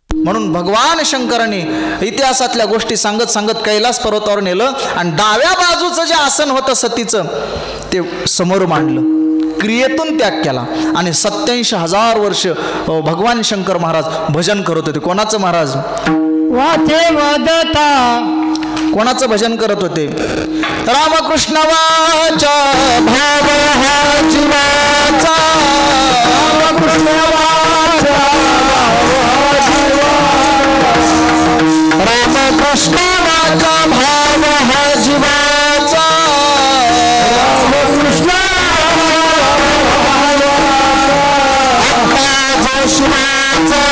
म्हणून भगवान शंकरांनी इतिहासातल्या गोष्टी सांगत सांगत कैलास पर्वतावर नेलं आणि डाव्या बाजूचं जे आसन होतं सतीचं ते समोर मांडलं. क्रियेतून त्याग केला आणि 87,000 वर्ष भगवान शंकर महाराज भजन करत होते. कोणाचं महाराज? वाचे वदता. कोणाचं भजन करत होते? रामकृष्ण वाचा भाव हा जीवाचा. रामकृष्ण वाचा रामकृष्ण वाचा भाव हा जीवाचा. रामकृष्ण शिवाचा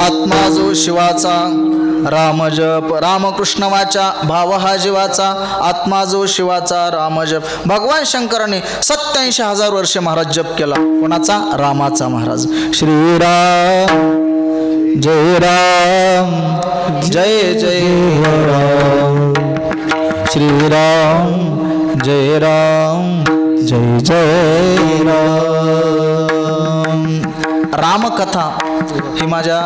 आत्मा जो शिवाचा, रामजप रामकृष्ण वाचा भाव हा जीवाचा आत्मा जो शिवाचा रामजप. भगवान शंकराने 87,000 वर्षे महाराज जप केला. कोणाचा? रामाचा महाराज. श्रीराम जय राम जय जय राम. श्रीराम जय राम जय जय राम. रामकथा ही माझ्या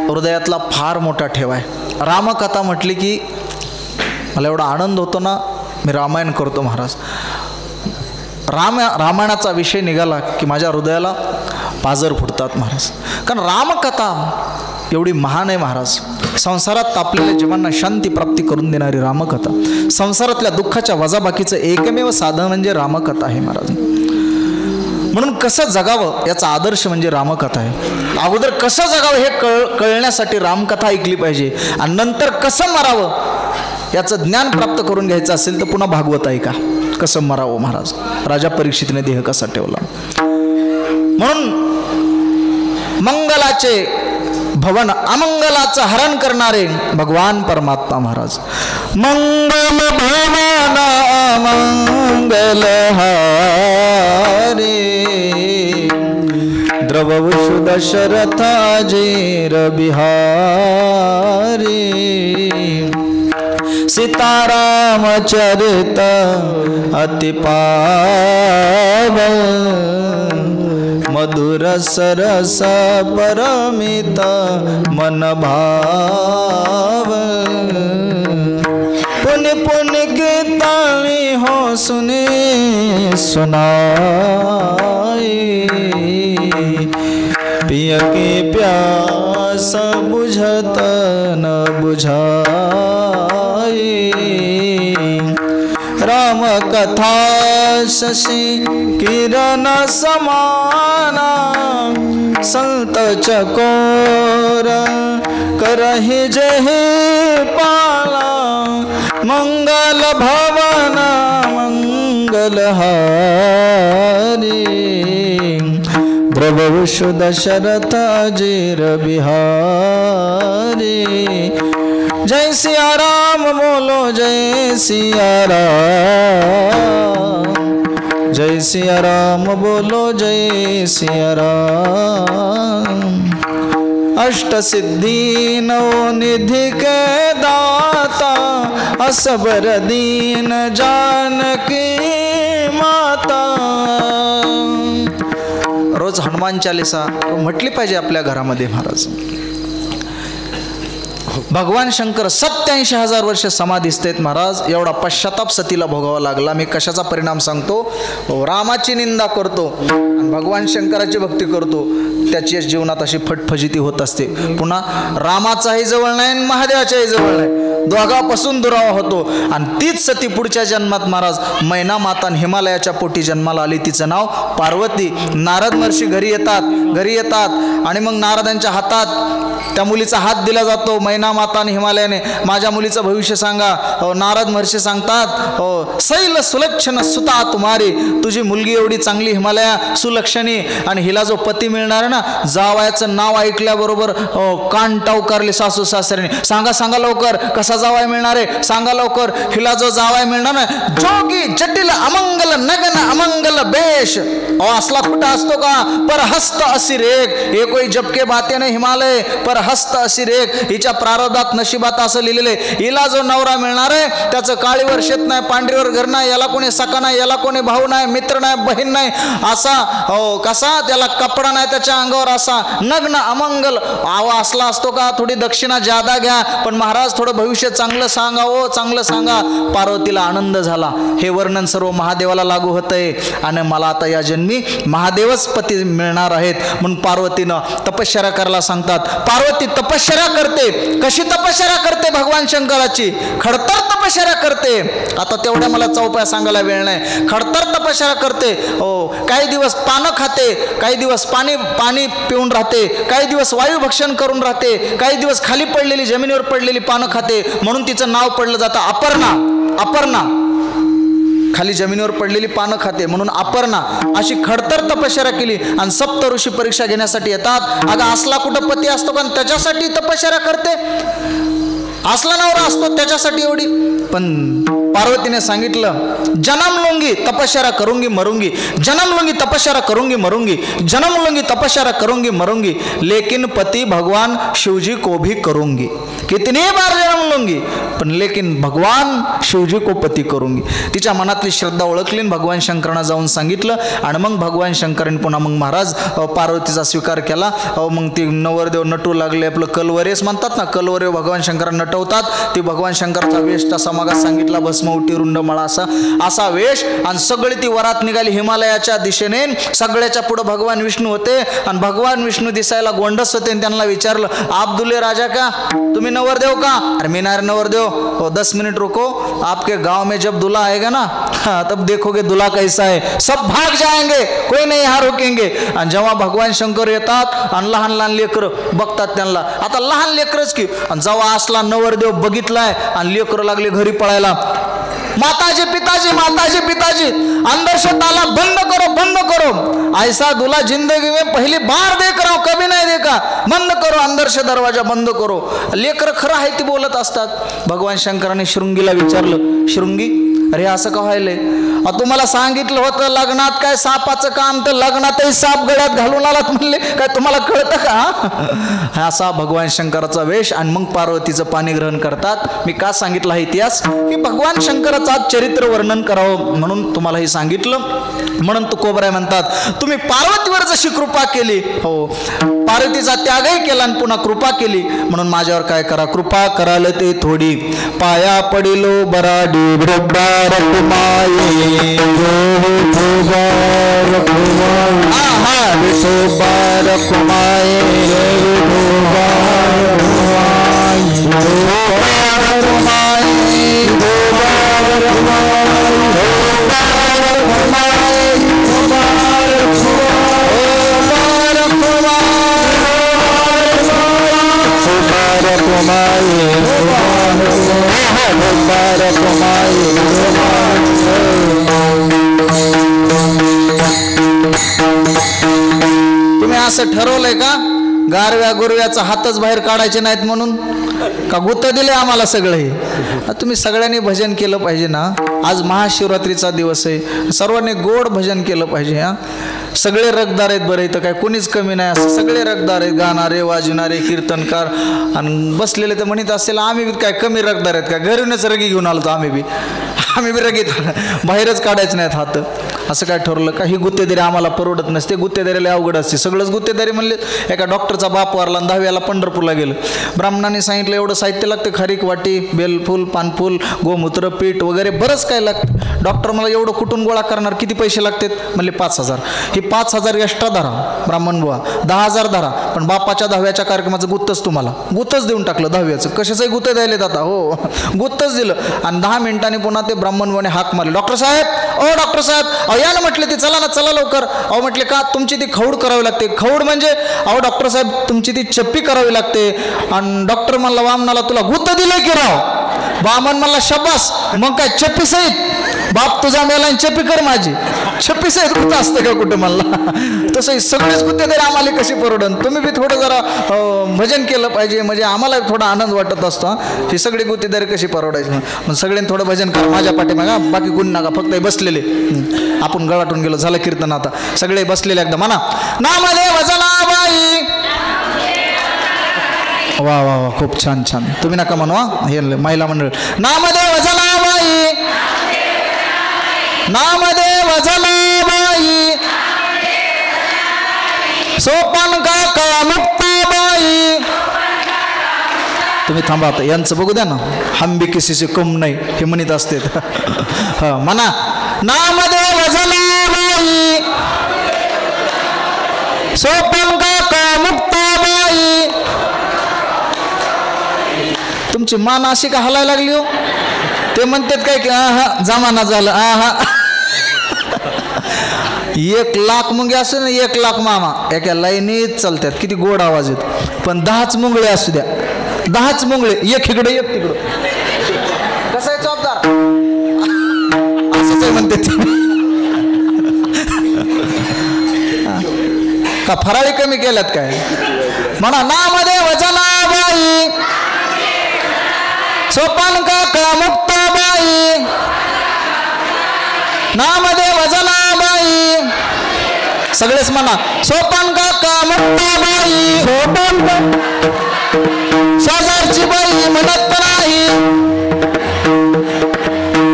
हृदयातला फार मोठा ठेवा आहे. रामकथा म्हटली की मला एवढा आनंद होतो ना, मी रामायण करतो महाराज. रामायणाचा विषय निघाला की माझ्या हृदयाला पाजर फुटतात महाराज. कारण रामकथा एवढी महान आहे महाराज. संसारात तापलेल्या जीवांना शांती प्राप्ती करून देणारी रामकथा. संसारातल्या दुःखाच्या वजाबाकीचं एकमेव साधन म्हणजे रामकथा आहे महाराज. म्हणून कसं जगावं याचा आदर्श म्हणजे रामकथा आहे. अगोदर कसं जगावं हे कळण्यासाठी रामकथा ऐकली पाहिजे आणि नंतर कसं मरावं याचं ज्ञान प्राप्त करून घ्यायचं असेल तर पुन्हा भागवत ऐका. कसं मरावं महाराज, राजा परीक्षितने देह कसा ठेवला. म्हणून मंगलाचे भवन अमंगलाचं हरण करणारे भगवान परमात्मा महाराज. मंगल भवन अमंगल हारे द्रववशु दशरथाजीर बिहारी. सीताराम चरित अति पावन मधुर सरस परमित मन भाव. पुण्य पुण्य की ताली हो सुने सुनाई. पिय के प्यास बुझत न बुझाई. राम कथा शशि किरण समाना संत चकोर करहि जहि पाला. मंगल भवन मंगल हारी द्रववशु दशरथ जीर बिहारी. जय सिया राम बोलो जय सिया राम. जय सिया राम बोलो जय सिया राम. अष्ट सिद्धि नौ निधि के दाता असबर दीन जानकी माता. रोज हनुमान चालीसा म्हटली पाहिजे आपल्या घरामध्ये महाराज. भगवान शंकर 87,000 वर्ष समाधीस्थ आहेत महाराज. एवढा पश्चाताप सतीला भोगावा लागला. मी कशाचा परिणाम सांगतो? रामाची निंदा करतो आणि भगवान शंकराची भक्ती करतो, त्याची जीवनात अशी फटफजिती होत असते. पुन्हा रामाचाही जवळ नाही आणि महादेवाच्याही जवळ नाही, दोघापासून दुरावा होतो. आणि तीच सती पुढच्या जन्मात महाराज मैना माता हिमालयाच्या पोटी जन्माला आली. तिचं नाव पार्वती. नारद महर्षी घरी येतात आणि मग नारदांच्या हातात त्या मुलीचा हात दिला जातो. मैना माता आणि हिमालयाने माझ्या मुलीचं भविष्य सांगा. नारद महर्षी सांगतात सैल सुलक्षण सुता तुम्हारी. तुझी मुलगी एवढी चांगली हिमालया सुलक्षणी आणि हिला जो पती मिळणार आहे ना, जावयाचं नाव ऐकल्याबरोबर कान टावकारले सासू सासऱ्याने. सांगा लवकर कसा जावाय मिळणार आहे, सांगा लवकर. हिला जो जावाय मिळणार ना, जोगी जटिल अमंगल नगन अमंगल बेश. असला कुठं असतो का? पर हस्त असी रेख. हे कोई जबके बाते नाही हिमालय पर हस्त असी रेख. हिच्या प्रारब्धात नशिबात असं लिहिलेलं आहे. हिला जो नवरा मिळणार आहे त्याचं काळीवर शेत नाही, पांढरीवर घर नाही, याला कोणी सखा नाही, याला कोणी भाऊ नाही, मित्र नाही, बहीण नाही, असा कसा त्याला कपडा नाही त्याच्या अंगावर, असा नग्न अमंगल. असला असतो का? थोडी दक्षिणा जादा घ्या पण महाराज थोडं भविष्य चांगलं सांगा, चांगलं सांगा. पार्वतीला आनंद झाला. हे वर्णन सर्व महादेवाला लागू होतंय आणि मला आता या जन्मी महादेवच पती मिळणार आहेत. म्हणून पार्वतीनं तपश्चर्या करायला सांगतात. पार्वती तपश्चर्या करते. कशी तपश्चर्या करते? भगवान शंकराची खडतर तपश्चर्या करते. आता तेवढ्या मला चौपाया सांगायला वेळ नाही. खडतर तपश्चर्या करते. काही दिवस पानं खाते, काही दिवस पाणी पिऊन राहते, काही दिवस वायू भक्षण करून राहते, काही दिवस खाली पडलेली जमिनीवर पडलेली पानं खाते. म्हणून तिचं नाव पडलं जातं अपर्णा. खाली जमिनीवर पडलेली पानं खाते म्हणून अपर्णा अशी खडतर तपश्चर्या केली आणि सप्त ऋषी परीक्षा घेण्यासाठी येतात. अगं असला कुठं पती असतो का त्याच्यासाठी तपश्चर्या करते? असला नवरा असतो त्याच्यासाठी एवढी? पण पार्वतीने सांगितलं जन्म लूंगी तपश्चर्या करूंगी मरूंगी, जन्म लूंगी तपश्चर्या करूंगी मरूंगी, जन्म लूंगी तपश्चर्या करूंगी मरूंगी, लेकिन पति भगवान शिवजी को भी करूंगी. कितनी बार जन्म लूंगी पण लेकिन भगवान शिवजी को पती करूंगी. तिच्या मनातली श्रद्धा ओळखली, भगवान शंकरांना जाऊन सांगितलं आणि मग भगवान शंकरांनी पुन्हा मग महाराज पार्वतीचा स्वीकार केला. मग ती नवरदेव नटू लागले, आपलं कलवरेस म्हणतात ना, कलवरे भगवान शंकरांना नटवतात. ती भगवान शंकराचा वेश तसा मागास सांगितला, भस्मवटी रुंडमळा असा वेश. आणि सगळी ती वरात निघाली हिमालयाच्या दिशेने. सगळ्याच्या पुढे भगवान विष्णू होते आणि भगवान विष्णू दिसायला गोंडस होते. आणि त्यांना विचारलं आप दुल्हे राजा का, तुम्ही नवरदेव का? अरे मी नार नवरदेव. 10 मिनट रुको, आपके गांव में जब दूल्हा आएगा ना तब देखोगे दूल्हा कैसा है, सब भाग जाएंगे, कोई नहीं यहाँ रोकेंगे. आणि जेव्हा भगवान शंकर येतात आणि लहान लहान लेकर बघतात त्यांना, आता लहान लेकरच की, आणि जेव्हा असला नवरदेव बघितलाय आणि लेकर लागले घरी पळायला, माताजी पिताजी माताजी पिताजी अंदर से ताला बंद करो बंद करो, ऐसा दूल्हा जिंदगी में पहली बार देख रहा हूं, कभी नहीं देखा, बंद करो अंदर से दरवाजा बंद करो. लेकर खरं आहे ती बोलत असतात. भगवान शंकराने शृंगीला विचारलं, शृंगी अरे असं का व्हायलंय? तुम्हाला सांगितलं होतं लग्नात काय सापाचं काम, तर लग्नातही साप गळ्यात घालून आलात म्हणले, काय तुम्हाला कळतं का? असा भगवान शंकराचा वेश. आणि मग पार्वतीचं पाणी ग्रहण करतात. मी का सांगितलं हा इतिहास की भगवान शंकराचं आज चरित्र वर्णन करावं म्हणून तुम्हाला हे सांगितलं. म्हणून तो कोबराय म्हणतात तुम्ही पार्वतीवर जशी कृपा केली, हो पार्वतीचा त्यागही केला आणि पुन्हा कृपा केली, म्हणून माझ्यावर काय करा, कृपा कराल ते थोडी. पाया पडिलो बराडी तुम्ही असं ठरवलंय का गारव्या गुरव्याचा हातच बाहेर काढायचे नाहीत म्हणून का गुत्त दिले आम्हाला सगळे? तुम्ही सगळ्यांनी भजन केलं पाहिजे ना. आज महाशिवरात्रीचा दिवस आहे, सर्वांनी गोड भजन केलं पाहिजे. सगळे रगदार आहेत बरं, इथं काय कोणीच कमी नाही, असं सगळे रगदार आहेत, गाणारे वाजविणारे कीर्तनकार. आणि बसलेले तर म्हणत असेल आम्ही बी काय कमी रगदार आहेत का, घरूनच रगी घेऊन आलो आम्ही बी रगीत बाहेरच काढायचं नाहीत हात. असं काय ठरवलं का? ही गुत्तेदारी आम्हाला परवडत नसते, गुत्तेदारीला अवघड असते. सगळंच गुत्तेदारी म्हणले. एका डॉक्टरचा बाप वारला 10व्याला पंढरपूरला गेलं. ब्राह्मणाने सांगितलं एवढं साहित्य लागतं, खारीक वाटी, बेलफूल, पानफूल, गोमूत्र, पीठ वगैरे बरंच काय लागतं. डॉक्टर मला एवढं कुठून गोळा करणार, किती पैसे लागतात म्हणले 5000. हे 5000 एक्स्ट्रा धरा ब्राह्मण बुवा, 10,000 धरा, पण बापाच्या 10व्याच्या कार्यक्रमाचं गुत्तच तुम्हाला गुत्तच देऊन टाकलं. 10व्याचं कशाचंही गुत्ते द्यायला आता, हो गुत्तच दिलं. आणि 10 मिनिटांनी पुन्हा ते ब्राह्मण बुवाने हाक मारले, डॉक्टर साहेब ओ डॉक्टर साहेब या ना म्हटले, ते चला ना चला लवकर. अहो म्हटले का? तुमची ती खौड करावी लागते. खौड म्हणजे? अहो डॉक्टर साहेब तुमची ती चप्पी करावी लागते. आणि डॉक्टर म्हणला वामनाला तुला गुत्त दिले की राव? वामन म्हणला शब्बास, मग काय चप्पी सहित बाप तुझा मेला चप्पी कर माझी. चप्पी सहित गुत्त असतं का कुठे म्हणला? तसं सगळेच गुत्ते तरी आम्हाला कशी परवडन. तुम्ही बी थोडं जरा भजन केलं पाहिजे, म्हणजे आम्हाला थोडा आनंद वाटत असतो. ही सगळी गुत्तेदारी कशी परवडायची? मग सगळ्यांनी थोडं भजन करा माझ्या पाठीमागा, बाकी कोणी नका, फक्त बसलेले. आपण गळाटून गेलो, झालं कीर्तन. आता सगळे बसलेले एकदम म्हणा नामदेव जनाबाई. वा वा वा, खूप छान छान. तुम्ही नका म्हणू हे महिला मंडळ. नामदेव जनाबाई, नामदेव जनाबाई, सोपान काका मुक्ताबाई. तुम्ही थांबा आता, यांचं बघू द्या ना. हम भी किसी से कम नाही हे म्हणत असते. म्हणा नामदेव जनाबाई, सोपान काका मुक्ताबाई. तुमची मान अशी का हलायला लागली हो? ते म्हणतात काय की आहा जमाना झाला. आहा 1,00,000 मुंगे असू ना, 1,00,000 मामा एका लाईनीत चालतात. किती गोड आवाज येतो. पण 10च मुंगळे असू द्या, 10च मुंगळे, एक इकडे एक तिकडं. कसं आहे चौकदार? असंच आहे म्हणते ते. का फराळी कमी केल्यात काय म्हणा. नामदेव जनाबाई सोपान काका मुक्ताबाई, नामदेव जनाबाई सगळेच म्हणा. सोपान काका मुक्ताबाई, सोपान शेजारची बाई म्हणत नाही.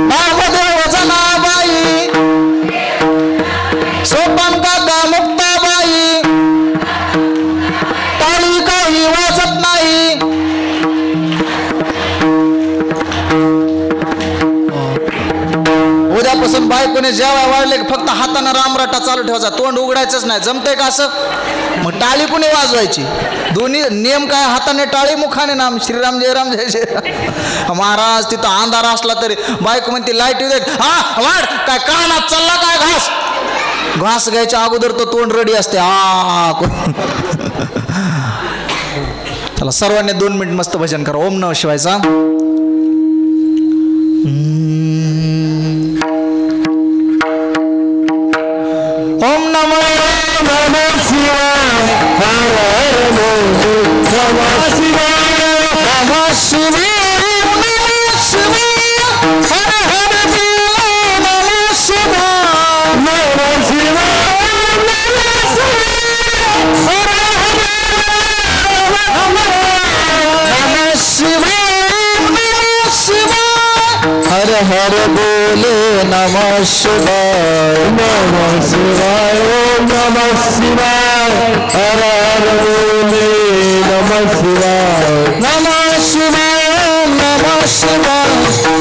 नामदेव जनाबाई सोपान काका मुक्ताबाई, टाळी काही वाजत नाही. उद्यापासून बायकोने जेवाय वाढले फक्त हाताने रामराटा चालू ठेवायचा, तोंड उघडायचंच नाही. जमतंय का असं? मग टाळी कुणी वाजवायची? दोन्ही नियम काय? हाताने टाळी, मुखाने नाम श्रीराम जय राम जय जय. महाराज तिथं अंधार असला तरी बायको म्हणते लाईट येऊ देत. हा वाढ काय कानात चालला काय घास? घास घ्यायच्या अगोदर तो तोंड रडी असते. चला सर्वांनी 2 मिनिट मस्त भजन करा. ओम नमः शिवायचा. ओम नमो नमः शिवाय, हर हर नमः शिवाय, नमः शिवाय, नमः शिवाय, हर हर नमः शिवाय, नमः शिवाय, नमः शिवाय, हर हर नमः शिवाय, नमः शिवाय, हर हर बोले नमः शिवाय, नमः शिवाय, ओम नमः शिवाय, हर हर बोले नमः शिवाय, नमः शिवाय, नमः शिवाय,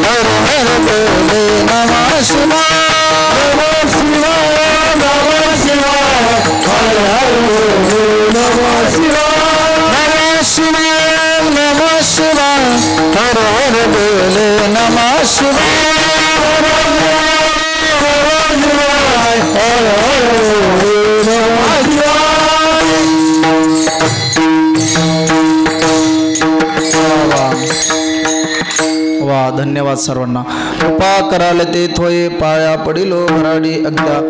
हर हर बोले नमः शिवाय, नमः शिवाय, नमः शिवाय, हर हर बोले नमः शिवाय, नमः शिवाय, नमः शिवाय, हर हर बोले नमः शिवाय, वा. धन्यवाद सर्वांना. कृपा कराल ते थोये पाया पडिलो भराडी. अगदा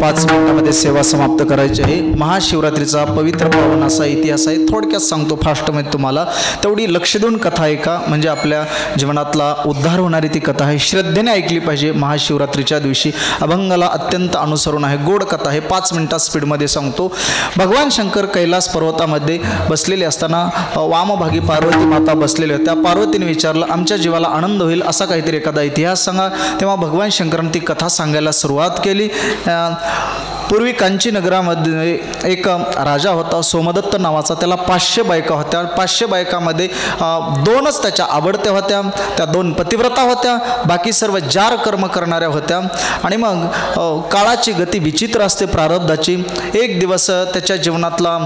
5 मिनिटामध्ये सेवा समाप्त करायची आहे. महाशिवरात्रीचा पवित्र पावन असा इतिहास आहे. थोडक्यात सांगतो फास्टमध्ये तुम्हाला. तेवढी लक्ष देऊन कथा ऐका, म्हणजे आपल्या जीवनातला उद्धार होणारी ती कथा आहे. श्रद्धेने ऐकली पाहिजे. महाशिवरात्रीच्या दिवशी अभंगाला अत्यंत अनुसरून आहे. गोड कथा आहे. 5 मिनिटात स्पीडमध्ये सांगतो. भगवान शंकर कैलास पर्वतामध्ये बसलेले असताना वामभागी पार्वती माता बसलेल्या होत्या. पार्वतीने विचारलं आमच्या जीवाला आनंद होईल असा काहीतरी एखादा इतिहास सांगा. तेव्हा भगवान शंकरांनी ती कथा सांगायला सुरुवात केली. पूर्वी कांची नगरामध्ये एक राजा होता सोमदत्त नावाचा. त्याला 500 बायका होत्या. 500 बायकामध्ये 2च त्याच्या आवडत्या होत्या. त्या 2 पतिव्रता होत्या. बाकी सर्व जार कर्म करणाऱ्या होत्या. आणि मग काळाची गती विचित्र असते प्रारब्धाची. एक दिवस त्याच्या जीवनातला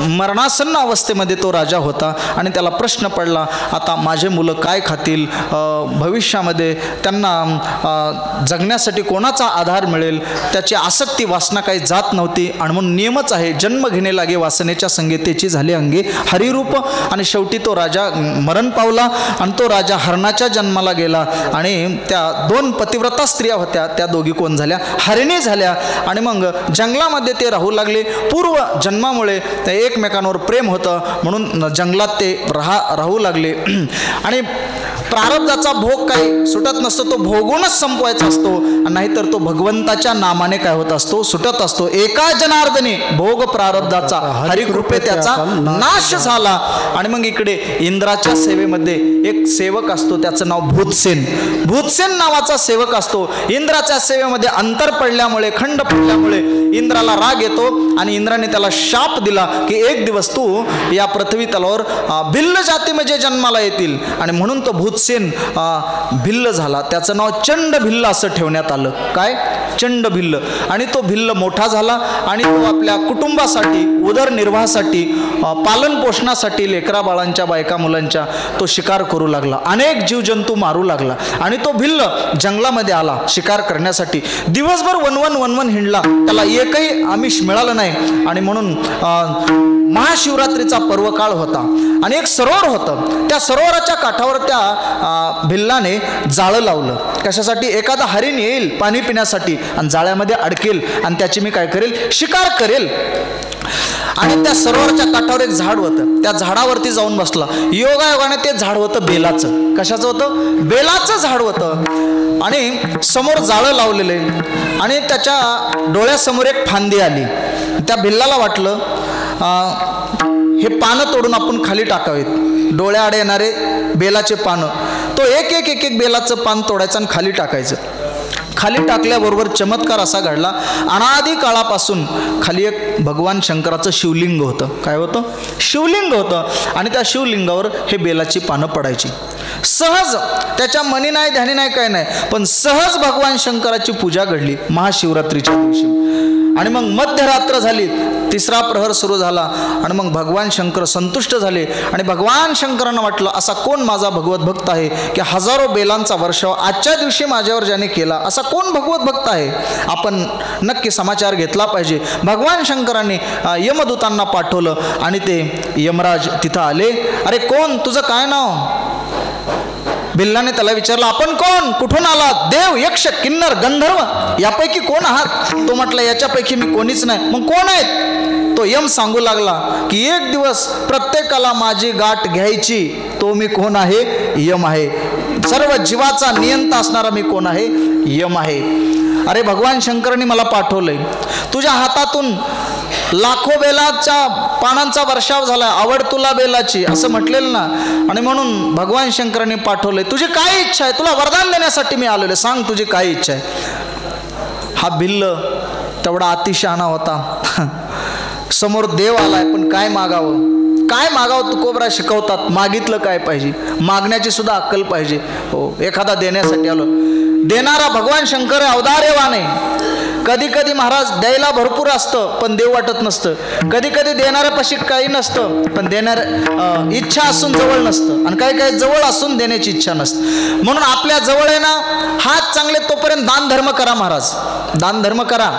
मरणासन्न अवस्थेमध्ये तो राजा होता. आणि त्याला प्रश्न पडला आता माझे मुलं काय खातील, भविष्यामध्ये त्यांना जगण्यासाठी कोणाचा आधार मिळेल. त्याची आसक्ती वासना काही जात नव्हती. आणि म्हणून नियमच आहे जन्म घेणे लागे वासनेच्या संगीतेची झाली अंगे हरिरूप. आणि शेवटी तो राजा मरण पावला. आणि तो राजा हरणाच्या जन्माला गेला. आणि त्या 2 पतिव्रता स्त्रिया होत्या त्या दोघी कोण झाल्या, हरिणी झाल्या. आणि मग जंगलामध्ये ते राहू लागले. पूर्व जन्मामुळे त्या एकमेकांवर प्रेम होतं म्हणून जंगलात ते राहू लागले. आणि प्रारब्धाचा भोग काही सुटत नसतो, तो भोगूनच संपवायचा असतो. नाहीतर तो भगवंताच्या नामाने काय होत असतो, सुटत असतो. एका जनार्दनी भोग प्रारब्धाचा हरिकृपे त्याचा नाश झाला. आणि मग इकडे इंद्राच्या सेवेमध्ये एक सेवक असतो, त्याचं नाव भूतसेन. भूतसेन नावाचा सेवक असतो. इंद्राच्या सेवेमध्ये अंतर पडल्यामुळे, खंड पडल्यामुळे इंद्राला राग येतो. आणि इंद्राने त्याला शाप दिला की एक दिवस तू या पृथ्वी तलावर भिल्ल जाती म्हणजे जन्माला येतील. आणि म्हणून तो भूतसेन भिल्ल झाला. त्याचं नाव चंड भिल्ल असं ठेवण्यात आलं. काय प्रचंड भिल्ल. आणि तो भिल्ल मोठा झाला आणि तो आपल्या कुटुंबासाठी, उदरनिर्वाहासाठी, पालन पोषणासाठी, लेकरा बाळांच्या, बायका मुलांच्या तो शिकार करू लागला. अनेक जीवजंतू मारू लागला. आणि तो भिल्ल जंगलामध्ये आला शिकार करण्यासाठी. दिवसभर वनवन हिंडला, त्याला एकही आमिष मिळालं नाही. आणि म्हणून महाशिवरात्रीचा पर्वकाळ होता आणि एक सरोवर होतं. त्या सरोवराच्या काठावर त्या भिल्लाने जाळं लावलं. कशासाठी? एखादा हरिण येईल पाणी पिण्यासाठी आणि जाळ्यामध्ये अडकेल आणि त्याची मी काय करेल? शिकार करेल. आणि त्या सरोवराच्या काठावर एक झाड होतं. त्या झाडावरती जाऊन बसला. योगायोगाने ते झाड होतं बेलाचं. कशाचं होतं? बेलाचं झाड होतं. आणि समोर जाळं लावलेले आणि त्याच्या डोळ्यासमोर एक फांदी आली. त्या भिल्लाला वाटलं हे पानं तोडून आपण खाली टाकावेत. डोळ्याआडे येणारे बेलाचे पानं. तो एक बेलाचं पान तोडायचं आणि खाली टाकायचं. खाली टाकल्याबरोबर चमत्कार असा घडला. अनादी काळापासून खाली एक भगवान शंकराचं शिवलिंग होतं. काय होतं? शिवलिंग होतं. आणि त्या शिवलिंगावर हे बेलाची पानं पडायची. सहज, त्याच्या मनी नाही, ध्यानी नाही, काय नाही, पण सहज भगवान शंकराची पूजा घडली महाशिवरात्रीच्या दिवशी. आणि मग मध्यरात्र झाली, तिसरा प्रहर सुरू झाला. आणि मग भगवान शंकर संतुष्ट झाले. आणि भगवान शंकरांना वाटलं असा कोण माझा भगवत भक्त आहे की हजारो बेलांचा वर्षाव आजच्या दिवशी माझ्यावर ज्याने केला, असा कोण भगवत भक्त आहे? आपण नक्की समाचार घेतला पाहिजे. भगवान शंकरांनी यमदूतांना पाठवलं आणि ते यमराज तिथं आले. अरे कोण? तुझं काय नाव? भिल्लाने त्याला विचारलं, आपण कोण? कुठून आलात? देव, यक्ष, किन्नर, गंधर्व यापैकी कोण आहात? तो म्हटलं याच्यापैकी मी कोणीच नाही. मग कोण आहेत? तो यम सांगू लागला की एक दिवस प्रत्येकाला माझी गाठ घ्यायची. तो मी कोण आहे? यम आहे. सर्व जीवाचा नियंता असणारा मी कोण आहे? यम आहे. अरे भगवान शंकरांनी मला पाठवलंय. तुझ्या हातातून लाखो बेलाच्या पानांचा वर्षाव झाला, आवड तुला बेलाची असं म्हटलेलं ना. आणि म्हणून भगवान शंकरांनी पाठवलंय. तुझी काय इच्छा आहे? तुला वरदान देण्यासाठी मी आलेलो. सांग तुझी काय इच्छा आहे? हा भिल्ल तेवढा अतिशहाणा होता. समोर देव आलाय, पण काय मागावं? काय मागावं? तुकोबरा शिकवतात, मागितलं काय पाहिजे? मागण्याची सुद्धा अक्कल पाहिजे. हो, एखादा देण्यासाठी आलो. देणारा भगवान शंकर अवधार्यवान आहे. कधी कधी महाराज द्यायला भरपूर असतं पण देव वाटत नसतं. कधी कधी देणाऱ्यापाशी काही नसतं पण देणार इच्छा असून जवळ नसतं. आणि काही काही जवळ असून देण्याची इच्छा नसतं. म्हणून आपल्या जवळ आहे ना, हात चांगले तोपर्यंत दान धर्म करा महाराज. दान धर्म करा.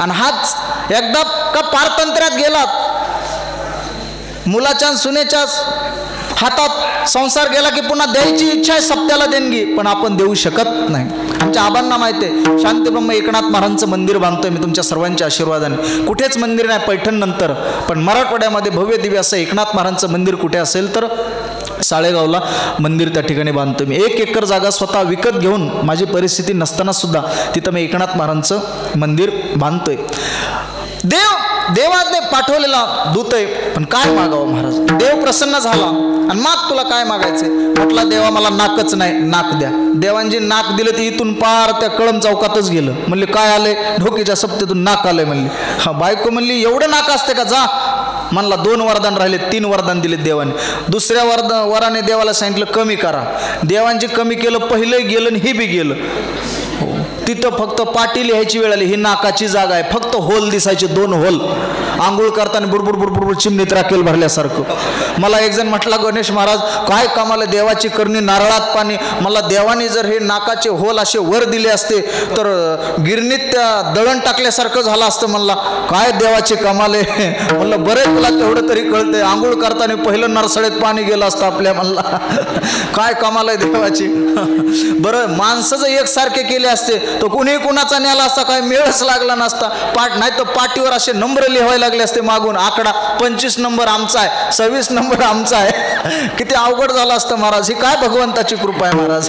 आणि हात एकदा का पारतंत्र्यात गेलात, मुलाच्या सुनेच्या हातात संसार गेला की पुन्हा द्यायची इच्छा आहे, सप्त्याला देणगी, पण आपण देऊ शकत नाही. आमच्या आबांना माहिती आहे, शांतीब्रह्म एकनाथ महाराजांचं मंदिर बांधतोय मी तुमच्या सर्वांच्या आशीर्वादाने. कुठेच मंदिर नाही पैठण नंतर, पण मराठवाड्यामध्ये भव्य दिव्य असं एकनाथ महाराजांचं मंदिर कुठे असेल तर साळेगावला मंदिर त्या ठिकाणी बांधतो मी. 1 एकर जागा स्वतः विकत घेऊन माझी परिस्थिती नसताना सुद्धा तिथं मी एकनाथ महाराजांचं मंदिर बांधतोय. देवाने पाठवलेला दूत आहे, पण काय मागावं महाराज? देव प्रसन्न झाला आणि माग तुला काय मागायचंय? म्हटला देवा मला नाकच नाही, नाक द्या. देवांजी नाक दिलं ते इथून पार त्या कळम चौकातच गेलं. म्हणले काय आलंय? ढोकीच्या सप्त्यातून नाक आलंय म्हणले. हा, बायको म्हणली एवढं नाक असते का? जा म्हणला 2 वरदान राहिले, 3 वरदान दिले देवाने. दुसऱ्या वराने देवाला सांगितलं कमी करा. देवांची कमी केलं, पहिलं गेलं आणि हे बी गेलं. तिथं फक्त पाटी लिहायची वेळ आली. ही नाकाची जागा आहे, फक्त होल दिसायचे 2 होल. आंघोळ करताना बुरबुर बुरबुर चिमणीत राखेल भरल्यासारखं. मला एक जण म्हटला गणेश महाराज काय कामाला देवाची करणी, नारळात पाणी. मला देवाने जर हे नाकाचे होल असे वर दिले असते तर गिरणीत त्या दळण टाकल्यासारखं झालं असतं. म्हणला काय देवाचे कमाले. म्हणलं बरं तुला तेवढं तरी कळतंय. आंघोळ करताना पहिलं नरसळेत पाणी गेलं असतं आपल्या. म्हणला काय कमाल आहे देवाची. बरं माणसं जर एकसारखे केले असते तर कुणी कुणाचा न्याला असता, काय मेळच लागला नसता. नाही तर पाटीवर असे नंबर लिहावे लागले असते मागून. आकडा 25 नंबर आमचा आहे, 26 नंबर आमचा आहे. किती अवघड झालं असतं महाराज. ही काय भगवंताची कृपा आहे महाराज.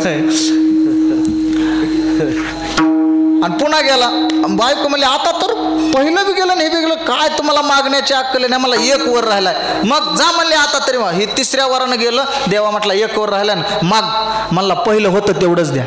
आणि पुन्हा गेला. बायको म्हणली आता तर पहिलं बी गेलं आणि हे बी गेलं, काय तुम्हाला मागण्याची अक्कल नाही? मला 1 वर राहिलाय. मग जा म्हणले आता तरी. हे 3ऱ्या वरानं गेलं. देवा म्हटला 1 वर राहिला ना, माग. म्हणला पहिलं होतं तेवढंच द्या.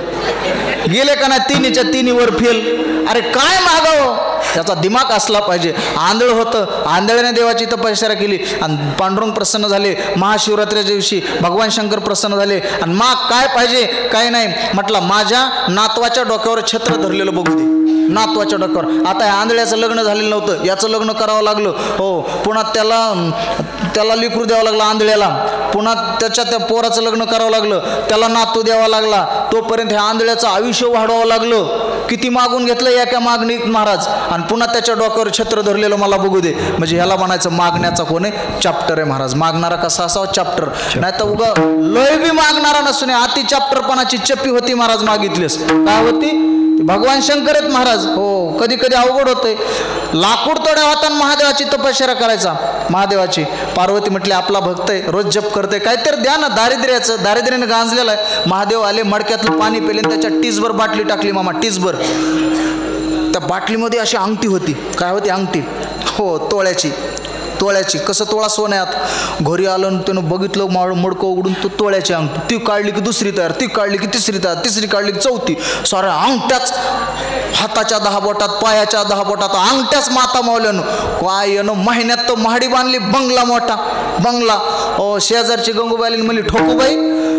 गेले का नाही 3च्या 3 वर फेल. अरे काय मागावं? त्याचा दिमाग असला पाहिजे. आंधळ होतं, आंधळ्याने देवाची तपश्चर्या केली आणि पांडुरंग प्रसन्न झाले. महाशिवरात्रीच्या दिवशी भगवान शंकर प्रसन्न झाले. आणि माग काय पाहिजे? काय नाही. म्हटलं माझ्या नातवाच्या डोक्यावर छत्र धरलेलं बघू दे. नातवाच्या डोक्यावर. आता या आंधळ्याचं लग्न झालेलं नव्हतं, याचं लग्न करावं लागलं. हो, पुन्हा त्याला लेकरू द्यावं लागलं आंधळ्याला. पुन्हा त्या पोराचं लग्न करावं लागलं, त्याला नातू द्यावा लागला. तोपर्यंत ह्या आंधळ्याचं आयुष्य वाढवावं लागलं. किती मागून घेतलं एका मागणीत महाराज. आणि पुन्हा त्याच्या डोक्यावर छत्र धरलेलं मला बघू दे. म्हणजे ह्याला म्हणायचं मागण्याचा कोण आहे? चॅप्टर आहे महाराज. मागणारा कसा असावा? चॅप्टर. नाही तर उगा लय बी मागणारा नसून अति चॅप्टरपणाची चप्पी होती महाराज मागितलीस. काय होती? भगवान शंकर आहेत महाराज. हो, कधी कधी अवघड होतंय. लाकूड तोड्या होता महादेवाची तपश्चर्या करायचा. महादेवाची पार्वती म्हटली आपला भक्त आहे, रोज जप करते, काहीतरी द्या ना. दारिद्र्याने गांजलेलं आहे. महादेव आले, मडक्यातलं पाणी पेले, त्याच्यात टीसभर बाटली टाकली मामा, टीसभर. त्या बाटलीमध्ये अशी अंगठी होती. काय होती? अंगठी. हो, तोळ्याची. कसं तोळा सोन्यात. घरी आलं त्यानं बघितलं, मडकं उघडून तो तोळ्याची अंगठी. ती काढली की दुसरी तयार, ती काढली की तिसरी तयार, तिसरी काढली की चौथी. साऱ्या अंगठ्याच, हाताच्या 10 बोटात, पायाच्या 10 बोटात अंगठ्याच माता मावल्यानं. काय येणं महिन्यात तो महाडी बांधली, बंगला मोठा बंगला. शेजारची गंगूबाई म्हणली ठोकूबाई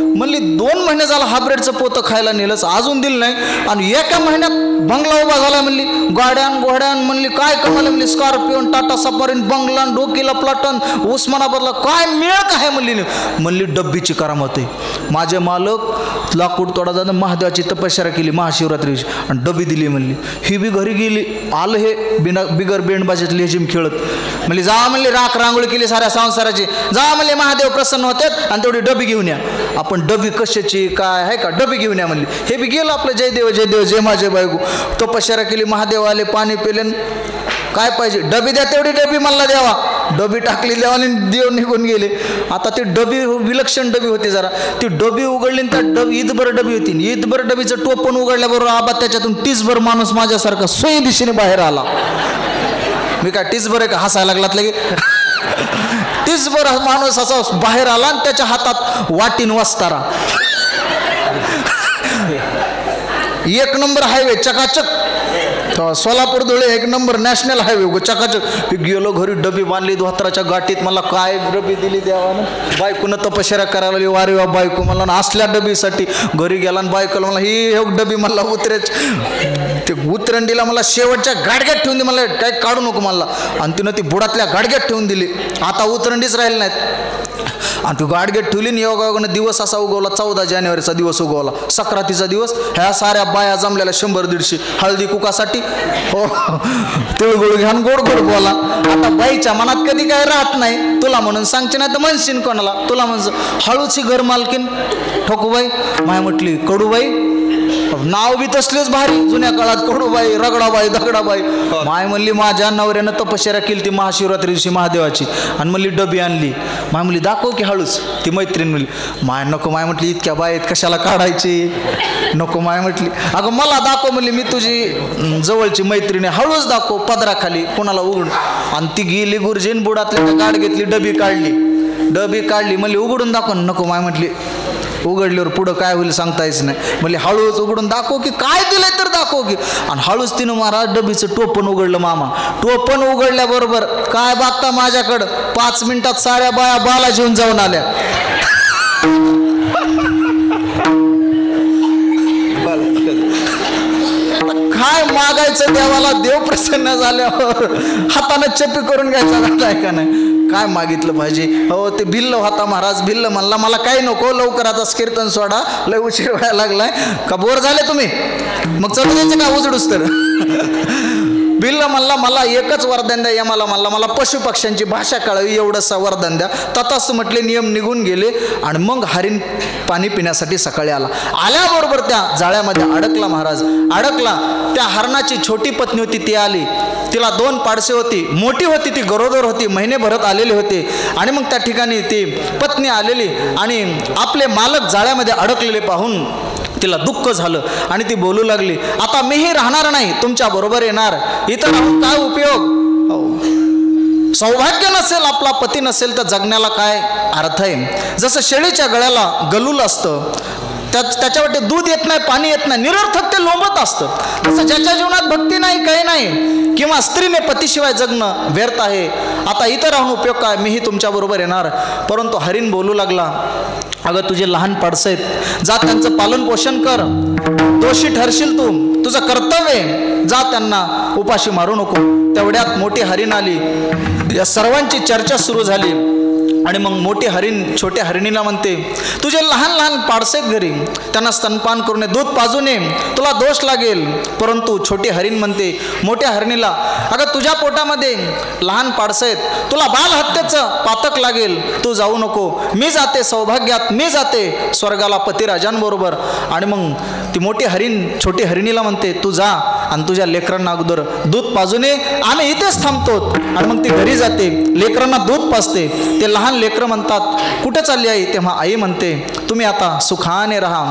म्हणली 2 महिने झाला हा ब्रेडचं पोतं खायला नेलंच, अजून दिलं नाही, आणि एका महिन्यात बंगला उभा झाला म्हणली. घोड्यान म्हणली काय कमाला म्हणली. स्कॉर्पिओन, टाटा सफारीन, बंगला, डोकीला प्लाटन, उस्मानाबादला काय मिळत आहे म्हणली डब्बीची करामत आहे. माझे मालक लाकूड तोडा जाणं महादेवाची तपश्चर्या केली महाशिवरात्री आणि डबी दिली म्हणली. ही बी घरी गेली. आलं हे बिगर बेंडबाजीत लेझिम खेळत. म्हणली जा म्हणली, राख रांगोळी केली साऱ्या संसाराची. जा म्हणले महादेव प्रसन्न होतात आणि तेवढी डबी घेऊन या. आपण डबी कशाची काय आहे का? डबी घेऊन या म्हणली. हे बी गेलं आपलं जयदेव जयदेव जय माझे बायको. तपश्चर्या केली, महादेव आले, पाणी पेले. काय पाहिजे? डबी द्या, तेवढी डबी मला द्यावा. डबी टाकली देवाने, देव निघून गेले. आता ती डबी विलक्षण डबी होती जरा. ती डबी उघडली, त्या ईदभर डबी होती. ईदभर डबीचं टोपण उघडल्याबरोबर आबा त्याच्यातून टीसभर माणूस माझ्यासारखा सोयी दिशेने बाहेर आला. मी काय टीसभर आहे का? हसायला लागलात लगे. टीसभर माणूस असा बाहेर आला आणि त्याच्या हातात वाटीन वस्तारा. 1 नंबर हायवे चकाचक. Solapur Dhule 1 number national highway चकाचक. गेलो घरी, डबी बांधली धोत्राच्या गाठीत. मला काय डबी दिली देवानं. बायकोनं तपश्चर्या करायला लागली. वारे वा बायको मला असल्या डबीसाठी. घरी गेला आणि बायकोला मला ही डबी मला ते उतरंडीला मला शेवटच्या गाडग्यात ठेवून दे, मला काय काढू नको मला. आणि तिनं ती बुडातल्या गाडग्यात ठेवून दिली. आता उतरंडीच राहिले नाहीत. आणि ती गाडग्यात ठेवली. योगायोगानं दिवस असा उगवला, 14 जानेवारीचा दिवस उगवला, सक्रातीचा दिवस. ह्या साऱ्या बाया जमलेल्या 100-150 हळदी कुकासाठी. हो, तिळगुळ घ्यान गोड गोड बोला. आता बाईच्या मनात कधी काय राहत नाही. तुला म्हणून सांगते नाही तर म्हणशीन कोणाला. तुला म्हणज हळूची घर मालकीन ठोकूबाई. माय म्हटली कडूबाई. नाव बी तसलेच भारी जुन्या काळात, कडूबाई, रगडाबाई, दगडाबाई. माय म्हणली माझ्या नवऱ्यानं तपश्चर्या केली ती महाशिवरात्री दिवशी महादेवाची, आणि म्हणली डबी आणली. माय म्हणली दाखव की हळूच. ती मैत्रीण म्हणली माय नको. माय म्हटली इतक्या बायेत कशाला काढायची, नको. माय म्हटली अगं मला दाखव म्हणली, मी तुझी जवळची मैत्रीण आहे, हळूच दाखव पदराखाली कोणाला उघड. आणि ती गेली गुरुजीन बुडातल्या गाड घेतली, डबी काढली. म्हणली उघडून दाखव. नको. माय म्हटली उघडल्यावर पुढं काय होईल सांगता येच नाही. म्हणजे हळूच उघडून दाखव की काय दिलंय तर दाखव की. आणि हळूच तिनं महाराज डबीचं टोपण उघडलं मामा. टोपण उघडल्याबरोबर काय बघता माझ्याकडं, 5 मिनिटात साऱ्या बाया बाला घेऊन जाऊन आल्या. काय मागायचं देवाला, देव प्रसन्न झाल्यावर हाताने चप्पी करून घ्यायचा झालाय का नाही. काय मागितलं पाहिजे. हो, ते भिल्ल होता महाराज. भिल्ल म्हणला मला काही नको, लवकर आता कीर्तन सोडा, लय उशीर व्हायला लागलाय. का बोर झाले तुम्ही, मग चढू द्यायचं का उजडूस तर. भिल्ल म्हणला मला एकच वरदान द्या यमाला. मला पशु पक्ष्यांची भाषा कळावी एवढंसा वरदान द्या. तथाच म्हटले. नियम निघून गेले. आणि मग हरिण पाणी पिण्यासाठी सकाळी आल्याबरोबर त्या जाळ्यामध्ये अडकला महाराज. त्या हरणाची छोटी पत्नी होती ती आली. तिला 2 पाडसे होती. मोठी होती ती गरोदर होती, महिने भरत आलेले होते. आणि मग त्या ठिकाणी ती पत्नी आलेली आणि आपले मालक जाळ्यामध्ये अडकलेले पाहून तिला दुःख झालं आणि ती बोलू लागली आता मीही राहणार नाही, तुमच्या बरोबर येणार. इथं राहून काय उपयोग. सौभाग्य नसेल, आपला पती नसेल तर जगण्याला काय अर्थ आहे. जसं शेळीच्या गळ्याला गलूल असतं, त्याच्यावरती दूध येत नाही, पाणी येत नाही, निरर्थक ते लोंबत असतं. तसं ज्याच्या जीवनात भक्ती नाही, काही नाही, किंवा स्त्रीने पतीशिवाय जगणं व्यर्थ आहे. आता इथं राहून उपयोग काय, मीही तुमच्या बरोबर येणार. परंतु हरिण बोलू लागला अगं तुझे लहान पाडसं आहेत, जा त्यांचं पालन पोषण कर. दोषी ठरशील तू, तुझं कर्तव्य जा, त्यांना उपाशी मारू नको. तेवढ्यात मोठी हरिण आली. या सर्वांची चर्चा सुरू झाली आणि मग मोठी हरिण छोट्या हरिणीला म्हणते, तुझे लहान लहान पाडसेत घरी, त्यांना स्तनपान करून दूध पाजू नये, तुला दोष लागेल. परंतु छोटी हरिण म्हणते मोठ्या हरिणीला, अगं तुझ्या पोटामध्ये लहान पाडसेत, तुला बालहत्येचं पातक लागेल, तू जाऊ नको, मी जाते सौभाग्यात, मी जाते स्वर्गाला पतिराजांबरोबर. आणि मग ती मोठी हरिण छोटी हरिणीला म्हणते, तू जा आणि तुझ्या लेकरांना अगोदर दूध पाजू नये, आम्ही इथेच थांबतो. आणि मग ती घरी जाते, लेकरांना दूध पाजते. ते लहान लेकरं म्हणतात, कुठं चालली आई? तेव्हा आई म्हणते, तुम्ही आता सुखाने राहा.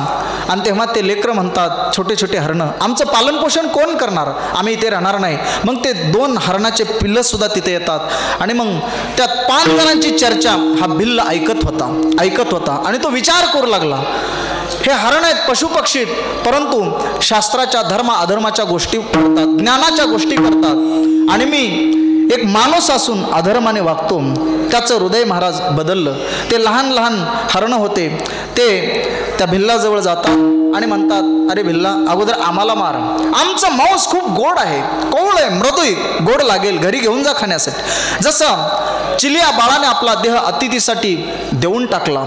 आणि तेव्हा ते लेकरं म्हणतात, छोटे छोटे हरणं, आमचं पालनपोषण कोण करणार, आम्ही इथे राहणार नाही. मग ते 2 हरणाचे पिल्लं सुद्धा तिथे येतात आणि मग त्या 5 जणांची चर्चा हा भिल्ल ऐकत होता आणि तो विचार करू लागला, हे हरण आहेत, पशुपक्षी, परंतु शास्त्राच्या धर्म अधर्माच्या गोष्टी करतात, ज्ञानाच्या गोष्टी करतात, आणि मी एक माणूस असून अधर्माने वागतो. त्याचं हृदय महाराज बदललं. ते लहान लहान हरणं होते, ते त्या भिल्लाजवळ जातात आणि म्हणतात, अरे भिल्ला, अगोदर आम्हाला मार, आमचं मांस खूप गोड आहे, कवळ आहे, मृदुई, गोड लागेल, घरी घेऊन जा खाण्यासाठी. जसं चिलिया बाळाने आपला देह अतिथीसाठी देऊन टाकला,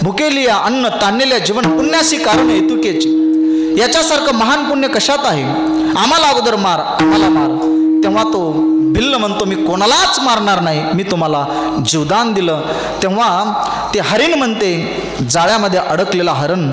भुकेलिया अन्न, ताणलेल्या जीवन पुण्याशी कारण हेतुकेची, याच्यासारखं महान पुण्य कशात आहे, आम्हाला अगोदर मार, आम्हाला मार. तेव्हा तो भिल्ल म्हणतो, मी कोणालाच मारणार नाही, मी तुम्हाला जीवदान दिलं. तेव्हा ते हरिण म्हणते, जाळ्यामध्ये अडकलेला हरण,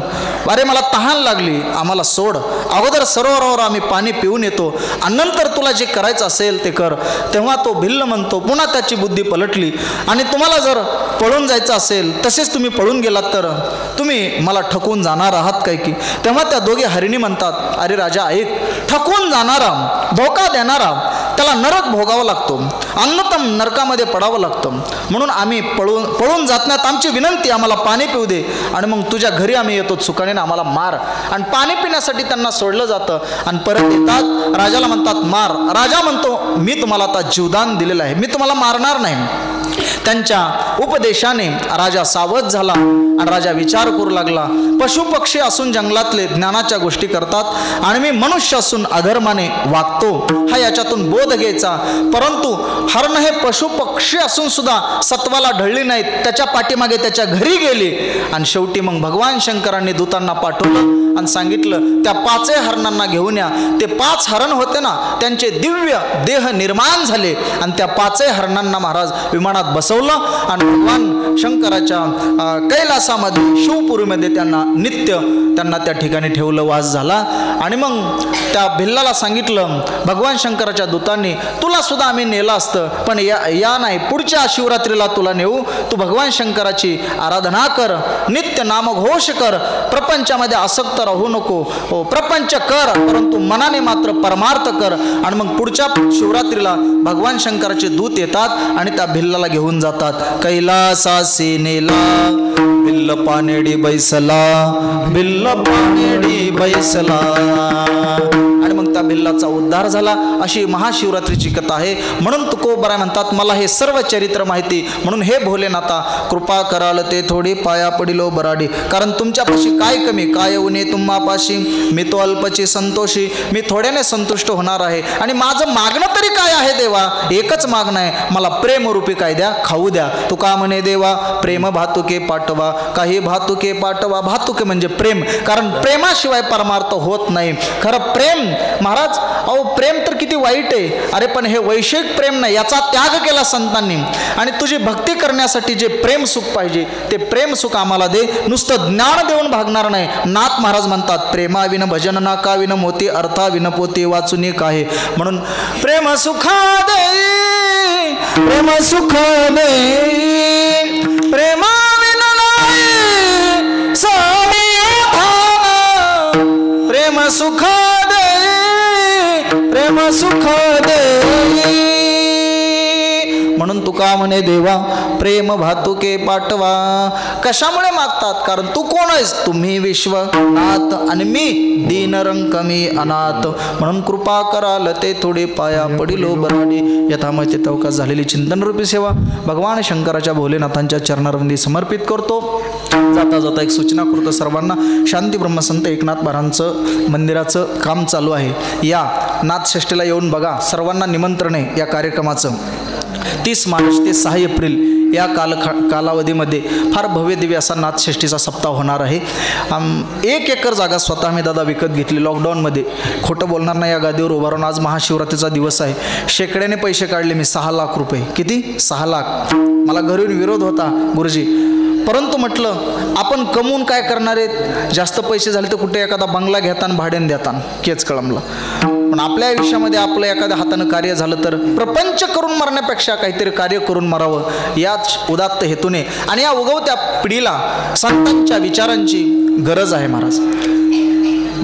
अरे मला तहान लागली, आम्हाला सोड, अगोदर सरोवरावर आम्ही पाणी पिऊन येतो आणि नंतर तुला जे करायचं असेल ते कर. तेव्हा तो भिल्ल म्हणतो, पुन्हा त्याची बुद्धी पलटली, आणि तुम्हाला जर पळून जायचं असेल, तसेच तुम्ही पळून गेलात तर तुम्ही मला ठकून जाणार आहात काय की. तेव्हा त्या दोघे हरिणी म्हणतात, अरे राजा ऐक, ठकून जाणारा, धोका देणारा, त्याला नरक भोगावा लागतो, अन्नतम नरकामध्ये पडावं लागतं. म्हणून आम्ही पळून जात नाहीत, आमची विनंती, आम्हाला पाणी पिऊ दे, आणि मग तुझ्या घरी आम्ही येतो, चुकाने आम्हाला मार. आणि पाणी पिण्यासाठी त्यांना सोडलं जातं आणि परत येतात, राजाला म्हणतात मार. राजा म्हणतो, मी तुम्हाला आता जीवदान दिलेलं आहे, मी तुम्हाला मारणार नाही. त्यांच्या उपदेशाने राजा सावध झाला आणि राजा विचार करू लागला, पशुपक्षी असून जंगलातले ज्ञानाच्या गोष्टी करतात आणि मी मनुष्य असून अधर्माने वागतो, हा याच्यातून बोध घ्यायचा. परंतु हरण हे पशुपक्षी असून सुद्धा सत्वाला ढळली नाहीत, त्याच्या पाठीमागे त्याच्या घरी गेली. आणि शेवटी मग भगवान शंकरांनी दूतांना पाठवलं आणि सांगितलं, त्या 5 हरणांना घेऊन या. ते 5 हरण होते ना, त्यांचे दिव्य देह निर्माण झाले आणि त्या 5 हरणांना महाराज विमानात बसवलं आणि भगवान शंकराच्या कैलासामध्ये शिवपुरीमध्ये त्यांना त्या ठिकाणी ठेवलं, वास झाला. आणि मग त्या भिल्लाला सांगितलं भगवान शंकराच्या दूतांनी, तुला सुद्धा आम्ही नेलं असतं, पण या नाही, पुढच्या शिवरात्रीला तुला नेऊ, तू भगवान शंकराची आराधना कर, नित्य नामघोष कर, प्रपंचामध्ये आसक्त राहू नको, हो प्रपंच कर परंतु मनाने मात्र परमार्थ कर. आणि मग पुढच्या शिवरात्रीला भगवान शंकराचे दूत येतात आणि त्या भिल्लाला घेऊन जातात. कैलासासी नेला भिल्ल पानेडी बैसला, भिल्ल पानेडी बैसला. आणि मग त्या भिल्लाचा उद्धार झाला. अशी महाशिवरात्रीची कथा आहे. म्हणून तुकोबराय म्हणतात, मला हे सर्व चरित्र माहिती, म्हणून हे भोलेनाथा कृपा कराल ते थोडी, पाया पडिलो बराडी. कारण तुमच्यापाशी काय कमी, काय उणे तुम्हापाशी, मी तो अल्पची संतोषी, मी थोड्याने संतुष्ट होणार आहे. आणि माझं मागणं तरी काय आहे देवा, एकच मागणं आहे, मला प्रेमरूपी काय द्या, खाऊ द्या. तू का म्हणे देवा, प्रेम भातुके पाठवा, काही भातुके पाठवा. भातुके म्हणजे प्रेम, कारण प्रेमाशिवाय परमार्थ होत नाही. खरं प्रेम महाराज, अहो प्रेम तर किती वाईट आहे. अरे पण हे वैश्विक प्रेम नाही, याचा त्याग केला संतांनी. आणि तुझी भक्ती करण्यासाठी जे प्रेम सुख पाहिजे ते प्रेम सुख आम्हाला दे, नुसतं ज्ञान देऊन भागणार नाही. नाथ महाराज म्हणतात, प्रेमाविन भजन नाका विन मोती, अर्थाविन पोती वाचुनी काहे. म्हणून प्रेम सुखा दे, प्रेम सुख दे, प्रेमाविन नाही समाधान, प्रेम सुख दे, प्रेम सुख दे, म्हणून तुका म्हणे देवा प्रेम भातुके पाठवा. कशामुळे मागतात? कारण तू कोण आहेस? तुम्ही विश्वनाथ आणि मी दीनरंग कमी अनाथ. म्हणून कृपा कराल ते थोडे पाया पडिलो बराडी. यथामते तवका झालेली चिंतनरूपी सेवा भगवान शंकराच्या भोलेनाथांच्या चरणारविंदी समर्पित करतो. जाता जाता एक सूचना करतो सर्वांना. शांती ब्रह्मसंत एकनाथ महाराजांचं मंदिराचं काम चालू आहे. या नाथषष्ठीला येऊन बघा. सर्वांना निमंत्रण आहे या कार्यक्रमाचं. 30 मार्च ते 6 एप्रिल या कालावधीमध्ये फार भव्य दिव्य असा नाथषष्ठीचा सप्ताह होणार आहे. 1 एकर जागा स्वतः मी दादा विकत घेतली लॉकडाऊनमध्ये. खोटं बोलणार नाही या गादीवर उभारून. आज महाशिवरात्रीचा दिवस आहे. शेकड्याने पैसे काढले मी. 6 लाख रुपये. किती? 6 लाख. मला घरून विरोध होता गुरुजी, परंतु म्हटलं आपण कमवून काय करणार आहेत? जास्त पैसे झाले तर कुठे एखादा बंगला घेताना भाड्याने देताना केच कळमला. पण आपल्या आयुष्यामध्ये आपलं एखाद्या हातानं कार्य झालं तर प्रपंच करून मरण्यापेक्षा काहीतरी कार्य करून मरावं याच उदात्त हेतूने आणि या उगवत्या पिढीला संतांच्या विचारांची गरज आहे महाराज.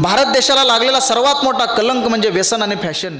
भारत देशाला लागलेला सर्वात मोठा कलंक म्हणजे व्यसन आणि फॅशन.